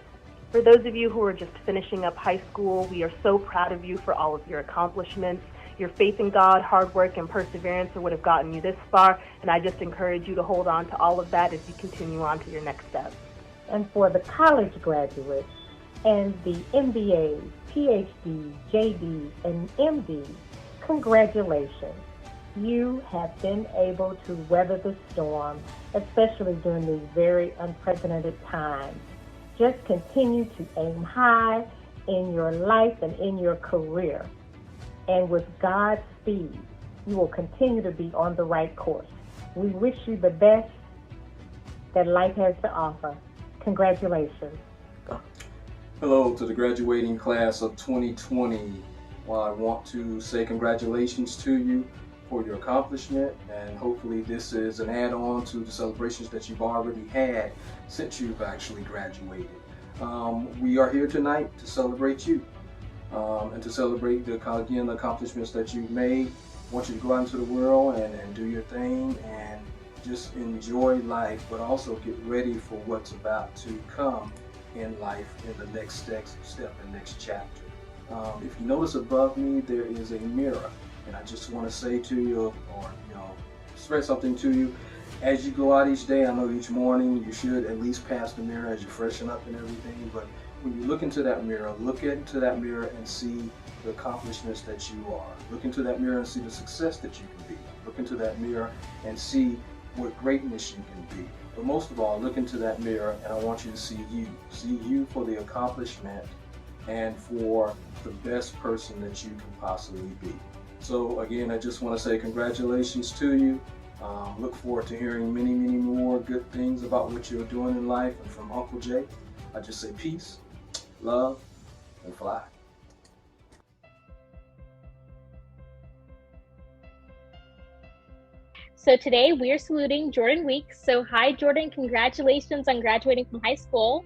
For those of you who are just finishing up high school, we are so proud of you for all of your accomplishments. Your faith in God, hard work, and perseverance are what have gotten you this far, and I just encourage you to hold on to all of that as you continue on to your next steps. And for the college graduates and the MBA, PhD, JD, and MD, congratulations. You have been able to weather the storm, especially during these very unprecedented times. Just continue to aim high in your life and in your career. And with God's speed, you will continue to be on the right course. We wish you the best that life has to offer. Congratulations. Hello to the graduating class of 2020. Well, I want to say congratulations to you for your accomplishment, and hopefully this is an add-on to the celebrations that you've already had since you've actually graduated. We are here tonight to celebrate you and to celebrate the accomplishments that you've made. I want you to go out into the world and do your thing and just enjoy life, but also get ready for what's about to come in life in the next step and next chapter. If you notice above me, there is a mirror. And I just want to say to you, or spread something to you, as you go out each day. I know each morning you should at least pass the mirror as you freshen up and everything. But when you look into that mirror, and see the accomplishments that you are. Look into that mirror and see the success that you can be. Look into that mirror and see what greatness you can be. But most of all, look into that mirror, and I want you to see you. See you for the accomplishment and for the best person that you can possibly be. So again, I just want to say congratulations to you. Look forward to hearing many, many more good things about what you're doing in life. And from Uncle Jay, I just say peace, love, and fly. So today we're saluting Jordan Weeks. So hi, Jordan. Congratulations on graduating from high school.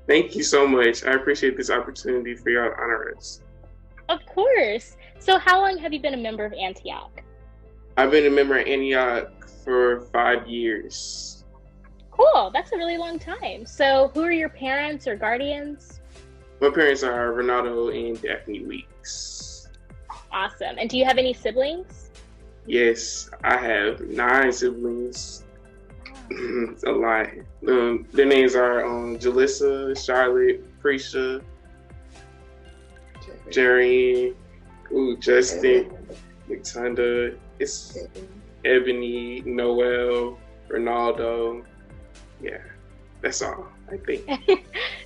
Thank you so much. I appreciate this opportunity for y'all to honor us. Of course. So how long have you been a member of Antioch? I've been a member of Antioch for 5 years. Cool. That's a really long time. So who are your parents or guardians? My parents are Ronaldo and Daphne Weeks. Awesome. And do you have any siblings? Yes, I have 9 siblings. It's a lot. Their names are Jalissa, Charlotte, Prisha, Jerry, Justin, Mctunda. Ebony, Noel, Ronaldo. Yeah, that's all, I think.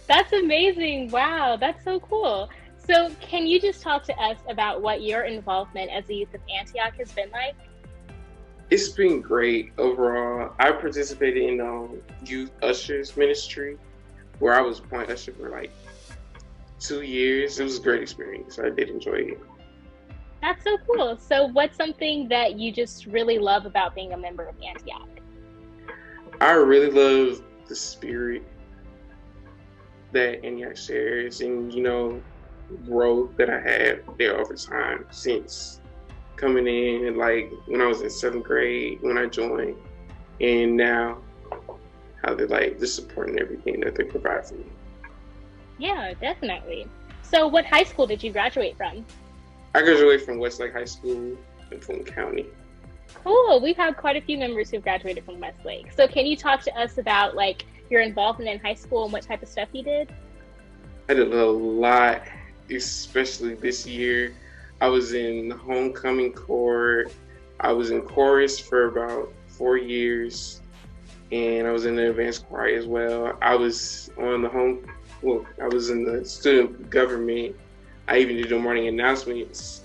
That's amazing. Wow, that's so cool. So, can you just talk to us about what your involvement as a youth of Antioch has been like? It's been great overall. I participated in youth ushers ministry, where I was point usher for like 2 years. It was a great experience. I did enjoy it. That's so cool. So, what's something that you just really love about being a member of Antioch? I really love the spirit that Antioch shares, and growth that I had there over time since coming in, like when I was in 7th grade when I joined, and now how they like the support and everything that they provide for me. Yeah, definitely. So, what high school did you graduate from? I graduated from Westlake High School in Fulton County. Cool. We've had quite a few members who've graduated from Westlake. So, can you talk to us about like your involvement in high school and what type of stuff you did? I did a lot, especially this year. I was in homecoming court. I was in chorus for about 4 years, and I was in the advanced choir as well. I was on I was in the student government. I even did the morning announcements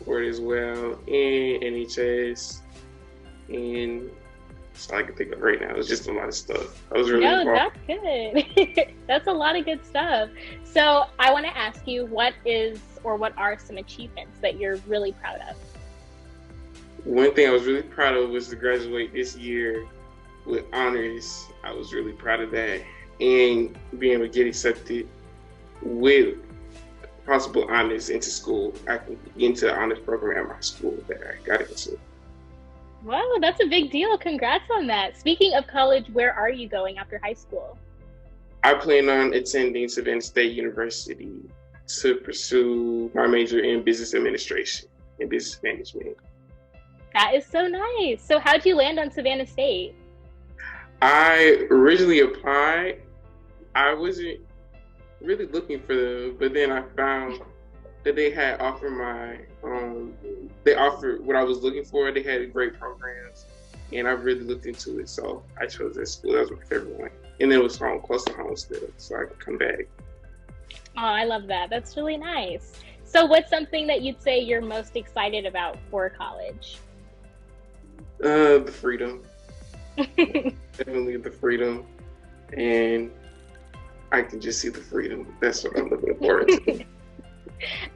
for it as well, and NHS, and that's all I can think of right now. It was just a lot of stuff. I was really involved. That's good. That's a lot of good stuff. So I want to ask you, what are some achievements that you're really proud of? One thing I was really proud of was to graduate this year with honors. I was really proud of that, and being able to get accepted with possible honors into school. I can get into the honors program at my school that I got into. Wow, that's a big deal. Congrats on that. Speaking of college, where are you going after high school? I plan on attending Savannah State University to pursue my major in business administration and business management. That is so nice. So how'd you land on Savannah State? I originally applied. I wasn't really looking for them, but then I found that they had offered they offered what I was looking for. They had great programs, and I really looked into it. So I chose that school. That was my favorite one. And then it was close to home still, so I could come back. Oh, I love that. That's really nice. So what's something that you'd say you're most excited about for college? The freedom. Definitely the freedom. And I can just see the freedom. That's what I'm looking forward to.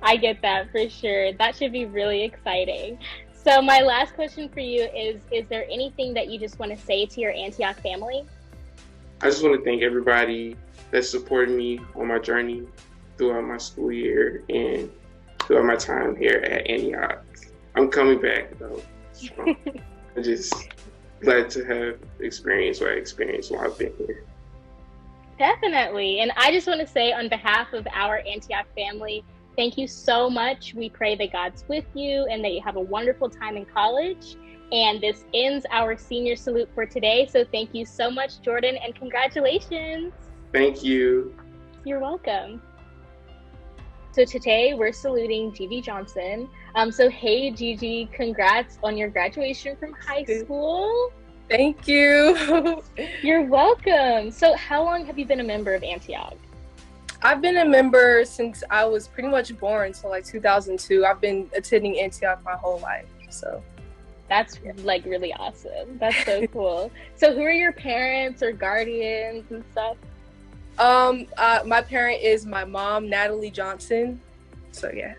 I get that for sure. That should be really exciting. So my last question for you is there anything that you just want to say to your Antioch family? I just want to thank everybody that supported me on my journey throughout my school year and throughout my time here at Antioch. I'm coming back though. So I'm just glad to have experienced what I experienced while I've been here. Definitely. And I just want to say on behalf of our Antioch family, thank you so much. We pray that God's with you and that you have a wonderful time in college. And this ends our senior salute for today. So thank you so much, Jordan, and congratulations. Thank you. You're welcome. So today we're saluting Gigi Johnson. So hey, Gigi, congrats on your graduation from high school. Thank you. You're welcome. So how long have you been a member of Antioch? I've been a member since I was pretty much born, so like 2002. I've been attending Antioch my whole life, so. That's like really awesome. That's so cool. So who are your parents or guardians and stuff? My parent is my mom, Natalie Johnson. So yeah.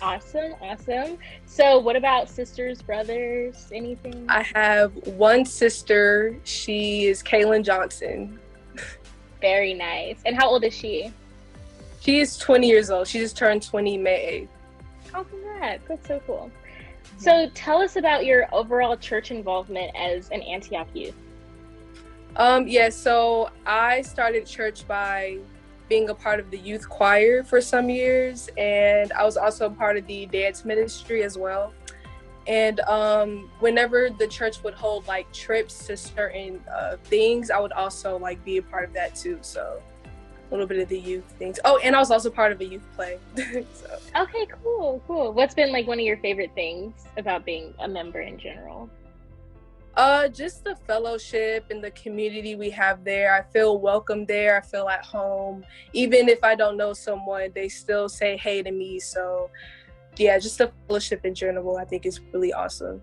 Awesome. So what about sisters, brothers, anything? I have one sister. She is Kaylin Johnson. Very nice. And how old is she? She is 20 years old. She just turned 20 May 8th. Oh, congrats. That's so cool. So tell us about your overall church involvement as an Antioch youth. So I started church by being a part of the youth choir for some years, and I was also a part of the dance ministry as well. And whenever the church would hold like trips to certain things, I would also like be a part of that too. So a little bit of the youth things. Oh, and I was also part of a youth play. So. Okay, cool. What's been like one of your favorite things about being a member in general? Just the fellowship and the community we have there. I feel welcome there. I feel at home. Even if I don't know someone, they still say hey to me. So yeah, just the fellowship in general, I think is really awesome.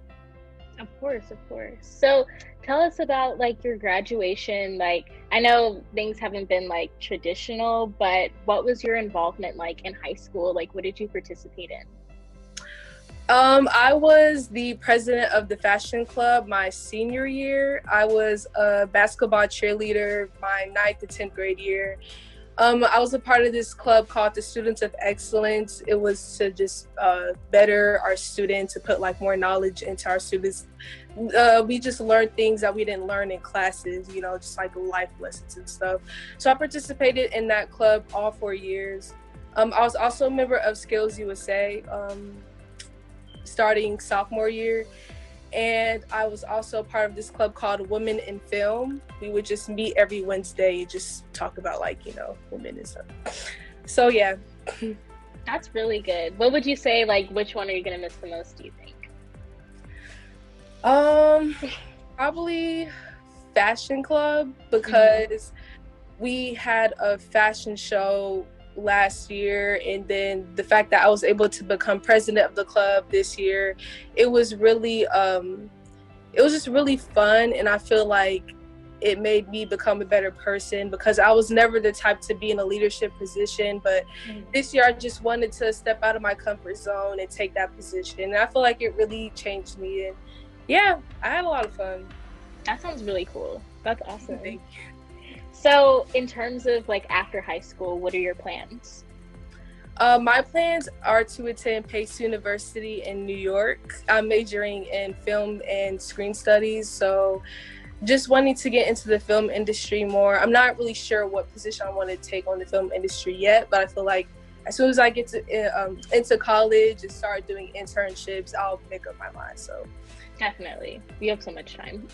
Of course, of course. So tell us about like your graduation. Like, I know things haven't been like traditional, but what was your involvement like in high school? Like, what did you participate in? I was the president of the fashion club my senior year. I was a basketball cheerleader my 9th to 10th grade year. I was a part of this club called the Students of Excellence. It was to just better our students, to put like more knowledge into our students. We just learned things that we didn't learn in classes, you know, just like life lessons and stuff. So I participated in that club all 4 years. I was also a member of Skills USA starting sophomore year. And I was also part of this club called Women in Film. We would just meet every Wednesday and just talk about like, you know, women and stuff. So yeah. That's really good. What would you say, like, which one are you gonna miss the most, do you think? Probably fashion club, because we had a fashion show last year, and then the fact that I was able to become president of the club this year, it was just really fun, and I feel like it made me become a better person, because I was never the type to be in a leadership position, but this year I just wanted to step out of my comfort zone and take that position, and I feel like it really changed me, and yeah, I had a lot of fun. That sounds really cool. That's awesome. Thank you. So in terms of like after high school, what are your plans? My plans are to attend Pace University in New York. I'm majoring in film and screen studies, so just wanting to get into the film industry more. I'm not really sure what position I want to take on the film industry yet, but I feel like as soon as I get to into college and start doing internships, I'll make up my mind. So Definitely. We have so much time.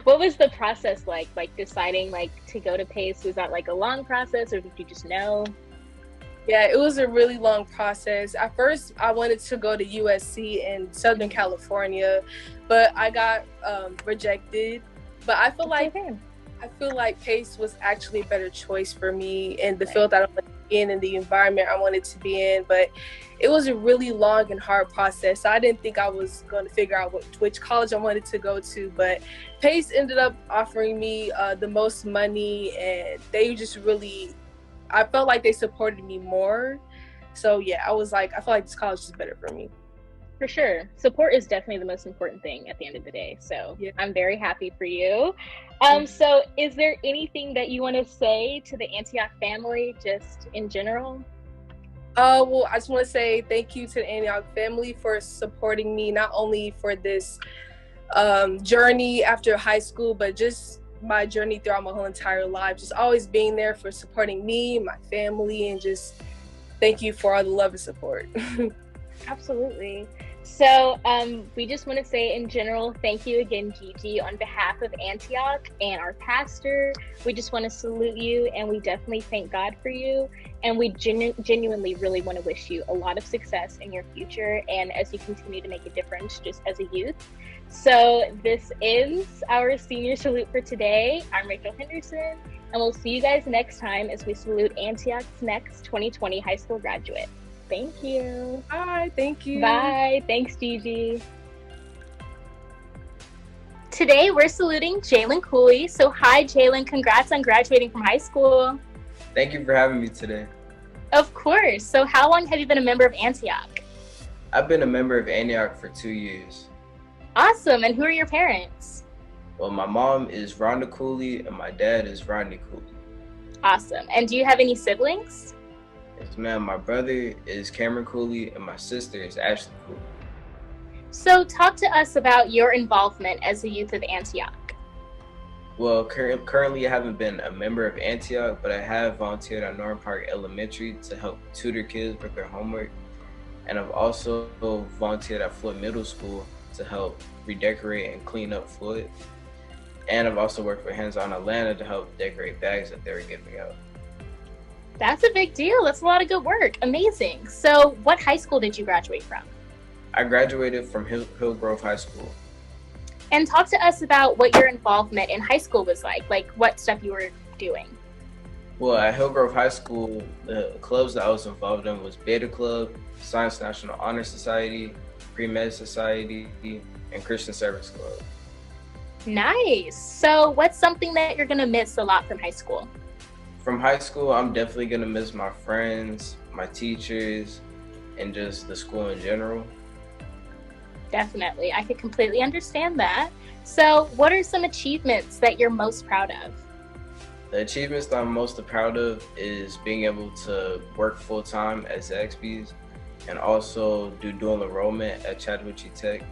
What was the process like deciding like to go to Pace? Was that like a long process, or did you just know? Yeah, it was a really long process. At first, I wanted to go to USC in Southern California, but I got rejected. But I feel like Pace was actually a better choice for me in the field that I wanted to be in and the environment I wanted to be in. But it was a really long and hard process. I didn't think I was going to figure out which college I wanted to go to, but Pace ended up offering me the most money, and they just really, I felt like they supported me more. So yeah, I feel like this college is better for me. For sure. Support is definitely the most important thing at the end of the day. So yeah. I'm very happy for you. So is there anything that you want to say to the Antioch family, just in general? Well, I just want to say thank you to the Antioch family for supporting me, not only for this journey after high school, but just my journey throughout my whole entire life. Just always being there for supporting me, my family, and just thank you for all the love and support. Absolutely. So we just want to say in general, thank you again, Gigi, on behalf of Antioch and our pastor. We just want to salute you, and we definitely thank God for you. And we genuinely really want to wish you a lot of success in your future and as you continue to make a difference just as a youth. So this is our senior salute for today. I'm Rachel Henderson, and we'll see you guys next time as we salute Antioch's next 2020 high school graduate. Thank you. Bye. Thank you. Bye. Thanks, Gigi. Today, we're saluting Jalen Cooley. So, hi, Jalen. Congrats on graduating from high school. Thank you for having me today. Of course. So, how long have you been a member of Antioch? I've been a member of Antioch for 2 years. Awesome. And who are your parents? Well, my mom is Rhonda Cooley, and my dad is Rodney Cooley. Awesome. And do you have any siblings? Yes, ma'am. My brother is Cameron Cooley, and my sister is Ashley Cooley. So talk to us about your involvement as a youth of Antioch. Well, currently I haven't been a member of Antioch, but I have volunteered at Norton Park Elementary to help tutor kids with their homework. And I've also volunteered at Floyd Middle School to help redecorate and clean up Floyd. And I've also worked for Hands On Atlanta to help decorate bags that they were giving out. That's a big deal. That's a lot of good work. Amazing. So what high school did you graduate from? I graduated from Hillgrove High School. And talk to us about what your involvement in high school was like what stuff you were doing. Well, at Hillgrove High School, the clubs that I was involved in was Beta Club, Science National Honor Society, Pre-Med Society, and Christian Service Club. Nice. So what's something that you're going to miss a lot from high school? From high school, I'm definitely going to miss my friends, my teachers, and just the school in general. Definitely. I could completely understand that. So what are some achievements that you're most proud of? The achievements that I'm most proud of is being able to work full-time at Zaxby's and also do dual enrollment at Chattahoochee Tech.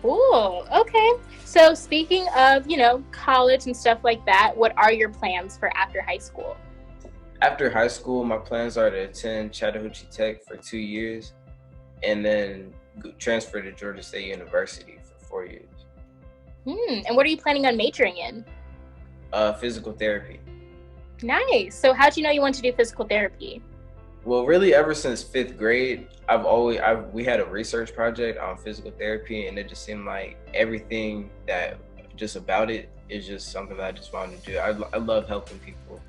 Cool. Okay. So speaking of, college and stuff like that, what are your plans for after high school? After high school, my plans are to attend Chattahoochee Tech for 2 years and then transfer to Georgia State University for 4 years. And what are you planning on majoring in? Physical therapy. Nice. So how'd you know you wanted to do physical therapy? Well, really, ever since 5th grade, we had a research project on physical therapy, and it just seemed like everything that just about it is just something that I just wanted to do. I love helping people.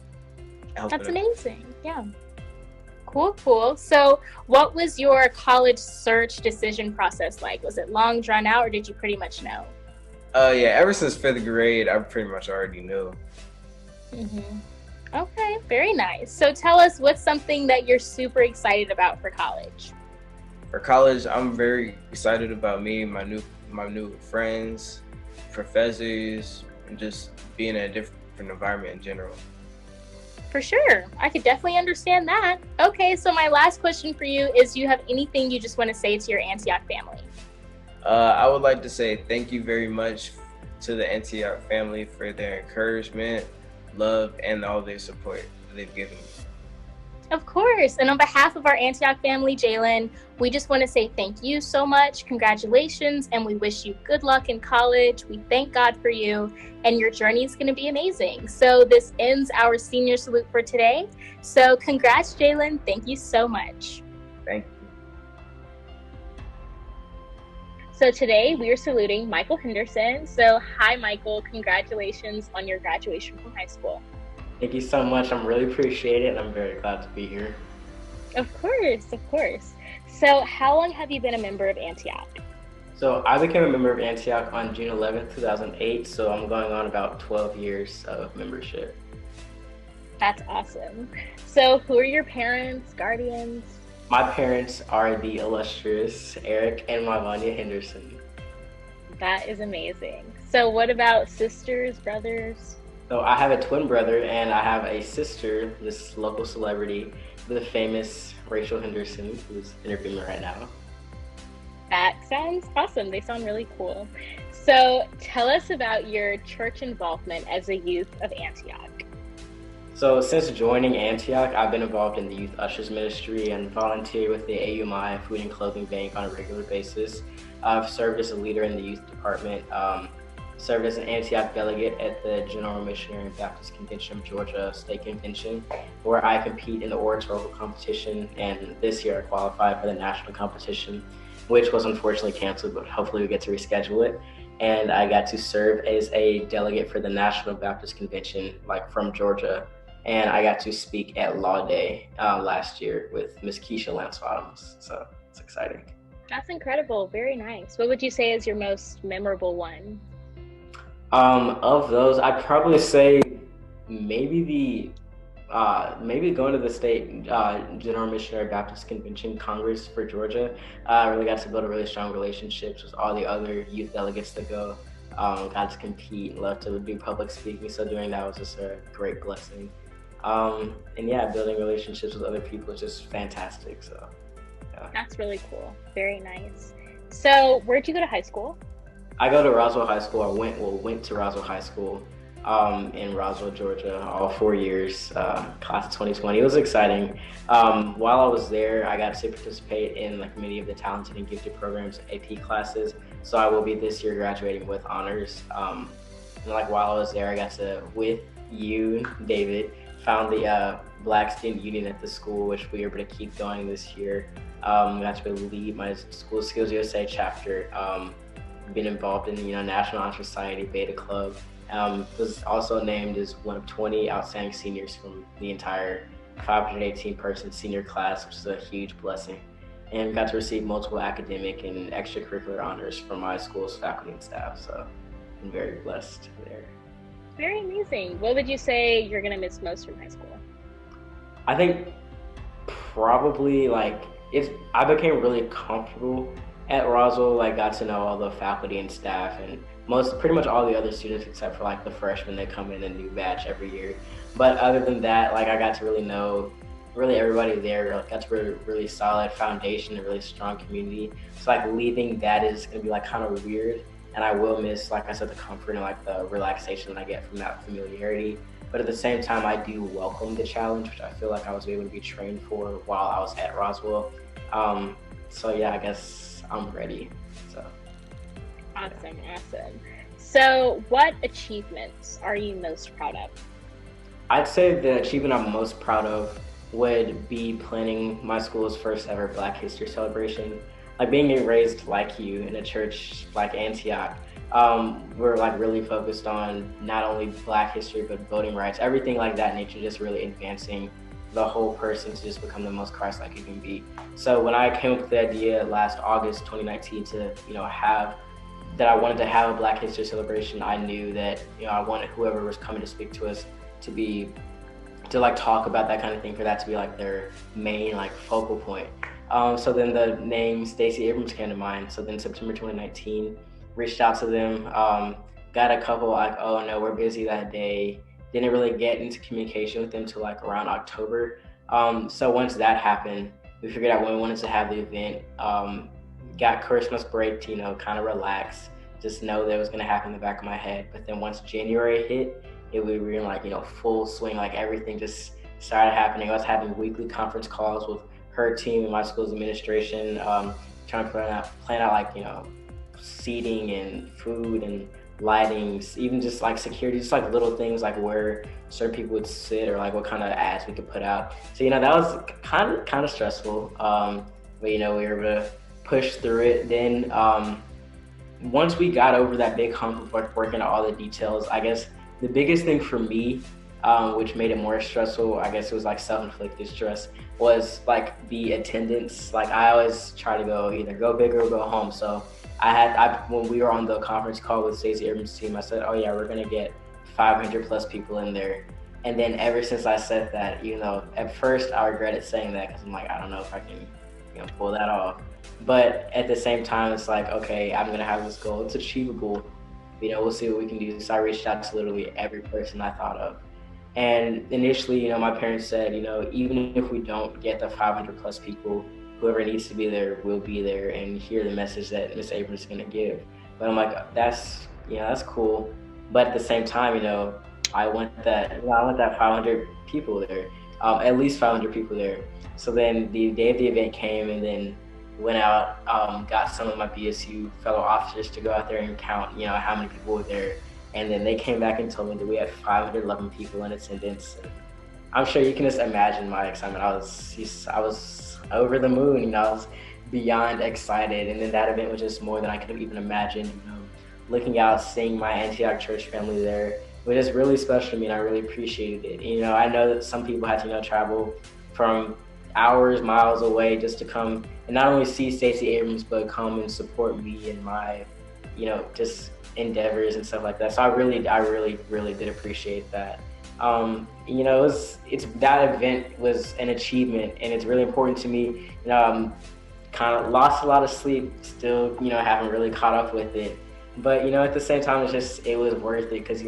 That's amazing. Yeah. Cool. So what was your college search decision process like? Was it long, drawn out, or did you pretty much know? Yeah, ever since 5th grade, I pretty much already knew. Okay, very nice. So tell us, what's something that you're super excited about for college? For college, I'm very excited about my new friends, professors, and just being in a different environment in general. For sure. I could definitely understand that. Okay, so my last question for you is, do you have anything you just want to say to your Antioch family? I would like to say thank you very much to the Antioch family for their encouragement, love, and all their support they've given me. Of course. And on behalf of our Antioch family, Jalen, we just want to say thank you so much. Congratulations. And we wish you good luck in college. We thank God for you, and your journey is going to be amazing. So this ends our senior salute for today. So congrats, Jalen. Thank you so much. Thank you. So today we are saluting Michael Henderson. So hi, Michael. Congratulations on your graduation from high school. Thank you so much. I'm really appreciate it, and I'm very glad to be here. Of course. So how long have you been a member of Antioch? So I became a member of Antioch on June 11th, 2008. So I'm going on about 12 years of membership. That's awesome. So who are your parents, guardians? My parents are the illustrious Eric and Mavanya Henderson. That is amazing. So what about sisters, brothers? So I have a twin brother, and I have a sister, this local celebrity, the famous Rachel Henderson, who's interviewing me right now. That sounds awesome. They sound really cool. So tell us about your church involvement as a youth of Antioch. So since joining Antioch, I've been involved in the Youth Ushers Ministry and volunteer with the AUMI Food and Clothing Bank on a regular basis. I've served as a leader in the youth department, served as an Antioch delegate at the General Missionary Baptist Convention of Georgia State Convention, where I compete in the oratorical competition, and this year I qualified for the national competition, which was unfortunately canceled, but hopefully we get to reschedule it. And I got to serve as a delegate for the National Baptist Convention, from Georgia, and I got to speak at Law Day last year with Miss Keisha Lance Bottoms, so it's exciting. That's incredible. Very nice. What would you say is your most memorable one? Of those, I'd probably say maybe going to the state General Missionary Baptist Convention Congress for Georgia. I really got to build a really strong relationships with all the other youth delegates that go. Got to compete, love to do public speaking, so doing that was just a great blessing. And yeah, building relationships with other people is just fantastic. So yeah. That's really cool. Very nice. So where'd you go to high school? I go to Roswell High School. I went to Roswell High School in Roswell, Georgia, all 4 years, class of 2020. It was exciting. While I was there, I got to participate in many of the talented and gifted programs, AP classes. So I will be this year graduating with honors. And while I was there, I got to, with you, David, found the Black Student Union at the school, which we were able to keep going this year. Got to lead my school Skills USA chapter. been involved in, National Honor Society, Beta Club. Was also named as one of 20 outstanding seniors from the entire 518 person senior class, which is a huge blessing. And got to receive multiple academic and extracurricular honors from my school's faculty and staff. So I'm very blessed there. Very amazing. What would you say you're going to miss most from high school? I think probably I became really comfortable at Roswell, got to know all the faculty and staff and pretty much all the other students except for the freshmen that come in a new batch every year. But other than that, I got to really know everybody there, got to really, really solid foundation, a really strong community. So leaving that is gonna be kind of weird. And I will miss, like I said, the comfort and the relaxation that I get from that familiarity. But at the same time, I do welcome the challenge, which I feel like I was able to be trained for while I was at Roswell. So yeah, I guess I'm ready. So. Awesome. So what achievements are you most proud of? I'd say the achievement I'm most proud of would be planning my school's first ever Black History celebration. Being raised like you in a church like Antioch, we're really focused on not only Black history, but voting rights, everything like that nature, just really advancing the whole person to just become the most Christ-like you can be. So when I came up with the idea last August 2019 to, I wanted to have a Black History celebration, I knew that, I wanted whoever was coming to speak to us to talk about that kind of thing, for that to be their main focal point. So then the name Stacey Abrams came to mind. So then September 2019, reached out to them, got a couple oh no, we're busy that day. Didn't really get into communication with them till around October. So once that happened, we figured out when we wanted to have the event. Got Christmas break to, kind of relax, just know that it was gonna happen in the back of my head. But then once January hit, we were in full swing, everything just started happening. I was having weekly conference calls with her team and my school's administration, trying to plan out seating and food and lighting, even just security, just little things where certain people would sit or what kind of ads we could put out. So that was kind of stressful, but we were able to push through it. Then once we got over that big hump of working out all the details, I guess the biggest thing for me, which made it more stressful, I guess it was self-inflicted stress, was the attendance. I always try to either go big or go home. So when we were on the conference call with Stacey Abrams' team, I said, oh yeah, we're gonna get 500 plus people in there. And then ever since I said that, at first I regretted saying that because I'm I don't know if I can pull that off. But at the same time, it's okay, I'm gonna have this goal. It's achievable. We'll see what we can do. So I reached out to literally every person I thought of. And initially, my parents said, even if we don't get the 500 plus people, whoever needs to be there will be there and hear the message that Ms. Abrams is going to give. But I'm that's cool. But at the same time, I want that 500 people there, at least 500 people there. So then the day of the event came, and then went out, got some of my BSU fellow officers to go out there and count, how many people were there. And then they came back and told me that we had 511 people in attendance. And I'm sure you can just imagine my excitement. I was over the moon, I was beyond excited. And then that event was just more than I could have even imagined. Looking out, seeing my Antioch church family there, it was just really special to me, and I really appreciated it. I know that some people had to, travel from hours, miles away just to come and not only see Stacey Abrams, but come and support me and my, just endeavors and stuff like that. So I really did appreciate that. It's that event was an achievement, and it's really important to me. Kind of lost a lot of sleep, still, haven't really caught up with it. But, at the same time, it was worth it because,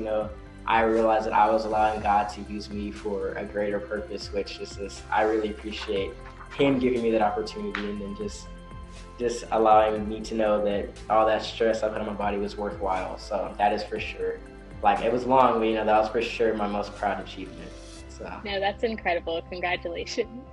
I realized that I was allowing God to use me for a greater purpose, which is I really appreciate Him giving me that opportunity, and then just allowing me to know that all that stress I put on my body was worthwhile. So that is for sure. It was long, but that was for sure my most proud achievement. So. No, that's incredible. Congratulations.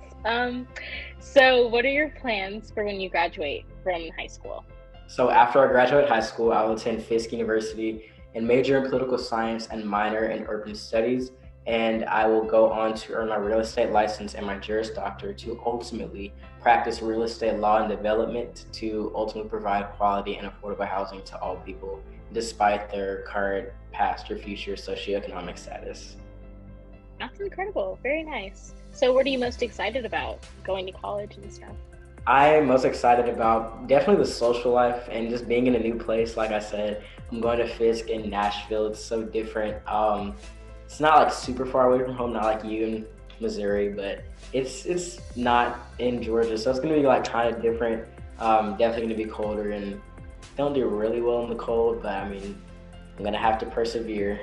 So what are your plans for when you graduate from high school? So after I graduate high school, I will attend Fisk University and major in political science and minor in urban studies. and I will go on to earn my real estate license and my Juris Doctor to ultimately practice real estate law and development to ultimately provide quality and affordable housing to all people, despite their current, past, or future socioeconomic status. That's incredible. Very nice. So what are you most excited about going to college and stuff? I am most excited about definitely the social life and just being in a new place. Like I said, I'm going to Fisk in Nashville. It's so different. It's not like super far away from home, not like you in Missouri, but it's not in Georgia. So it's gonna be like kind of different. Definitely gonna be colder and don't do really well in the cold, but I mean, I'm gonna have to persevere.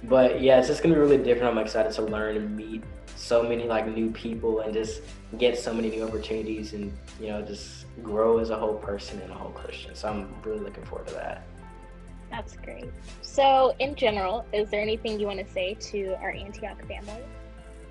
But yeah, it's just gonna be really different. I'm excited to learn and meet so many like new people and just get so many new opportunities and, you know, just grow as a whole person and a whole Christian. So I'm really looking forward to that. That's great. So in general, is there anything you want to say to our Antioch family?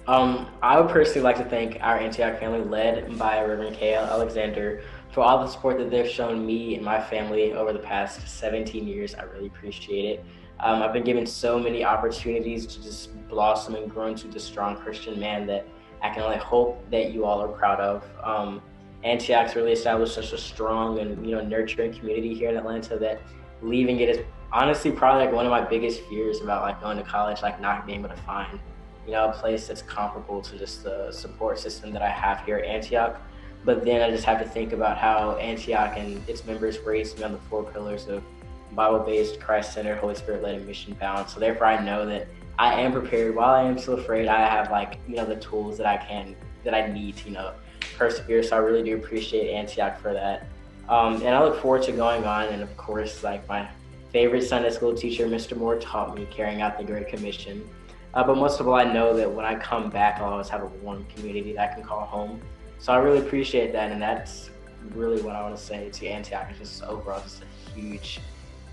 I would personally like to thank our Antioch family led by Reverend K.L. Alexander for all the support that they've shown me and my family over the past 17 years. I really appreciate it. I've been given so many opportunities to just blossom and grow into the strong Christian man that I can only hope that you all are proud of. Antioch's really established such a strong and, you know, nurturing community here in Atlanta that leaving it is honestly probably like one of my biggest fears about like going to college, like not being able to find, you know, a place that's comparable to just the support system that I have here at Antioch. But then I just have to think about how Antioch and its members raised me on the 4 pillars of Bible-based, Christ-centered, Holy Spirit-led, and mission-bound. So therefore I know that I am prepared. While I am still afraid, I have like, you know, the tools that I need to, you know, persevere. So I really do appreciate Antioch for that. And I look forward to going on. And of course, like my favorite Sunday school teacher, Mr. Moore, taught me carrying out the Great Commission. But most of all, I know that when I come back, I'll always have a warm community that I can call home. So I really appreciate that. And that's really what I want to say to Antioch. It's just overall just a huge,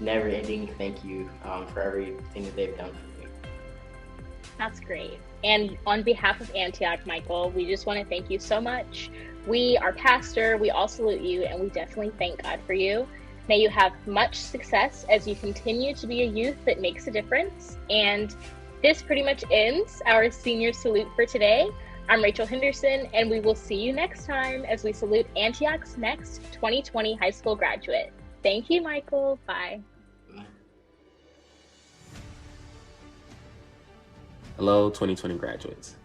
never-ending thank you for everything that they've done for me. That's great. And on behalf of Antioch, Michael, we just want to thank you so much. We, our pastor, we all salute you, and we definitely thank God for you. May you have much success as you continue to be a youth that makes a difference. And this pretty much ends our senior salute for today. I'm Rachel Henderson, and we will see you next time as we salute Antioch's next 2020 high school graduate. Thank you, Michael. Bye. Hello, 2020 graduates.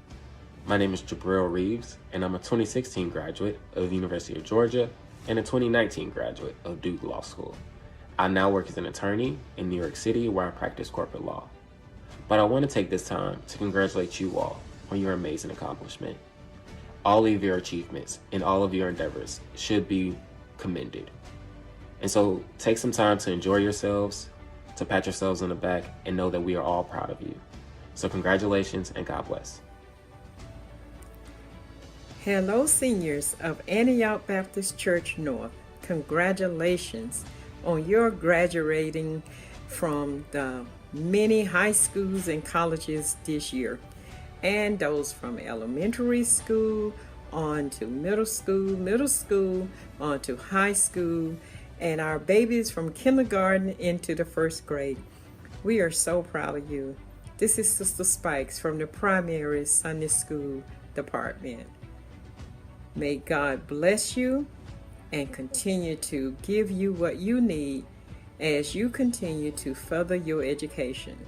My name is Jabril Reeves, and I'm a 2016 graduate of the University of Georgia and a 2019 graduate of Duke Law School. I now work as an attorney in New York City, where I practice corporate law. But I want to take this time to congratulate you all on your amazing accomplishment. All of your achievements and all of your endeavors should be commended. And so take some time to enjoy yourselves, to pat yourselves on the back, and know that we are all proud of you. So congratulations and God bless. Hello, seniors of Antioch Baptist Church North. Congratulations on your graduating from the many high schools and colleges this year, and those from elementary school on to middle school on to high school, and our babies from kindergarten into the first grade. We are so proud of you. This is Sister Spikes from the primary Sunday school department. May God bless you and continue to give you what you need as you continue to further your education.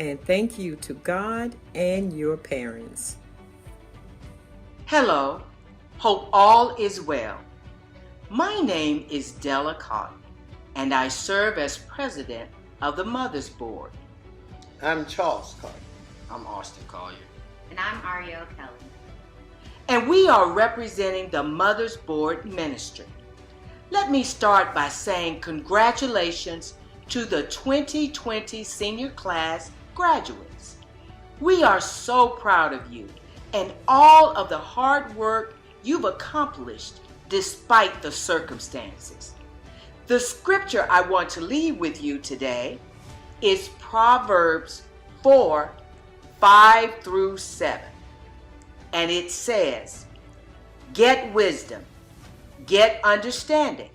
And thank you to God and your parents. Hello, hope all is well. My name is Della Cotton, and I serve as president of the Mothers Board. I'm Charles Cotton. I'm Austin Collier. And I'm Ariel Kelly. And we are representing the Mothers Board Ministry. Let me start by saying congratulations to the 2020 senior class graduates. We are so proud of you and all of the hard work you've accomplished despite the circumstances. The scripture I want to leave with you today is Proverbs 4:5-7. And it says, "Get wisdom, get understanding.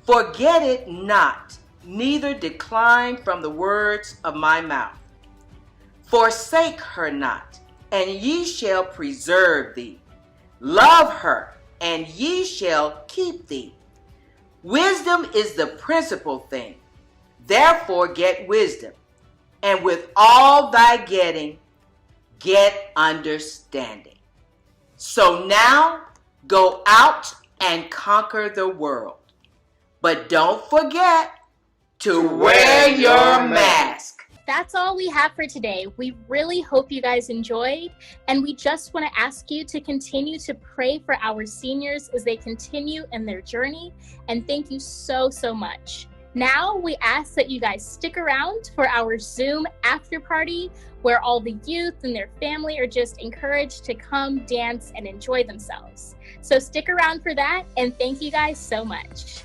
Forget it not, neither decline from the words of my mouth. Forsake her not, and ye shall preserve thee. Love her, and ye shall keep thee. Wisdom is the principal thing. Therefore get wisdom, and with all thy getting, get understanding. So now go out and conquer the world. But don't forget to wear your mask. That's all we have for today. We really hope you guys enjoyed, and we just want to ask you to continue to pray for our seniors as they continue in their journey, and thank you so much. Now we ask that you guys stick around for our Zoom after party, where all the youth and their family are just encouraged to come dance and enjoy themselves. So stick around for that, and thank you guys so much.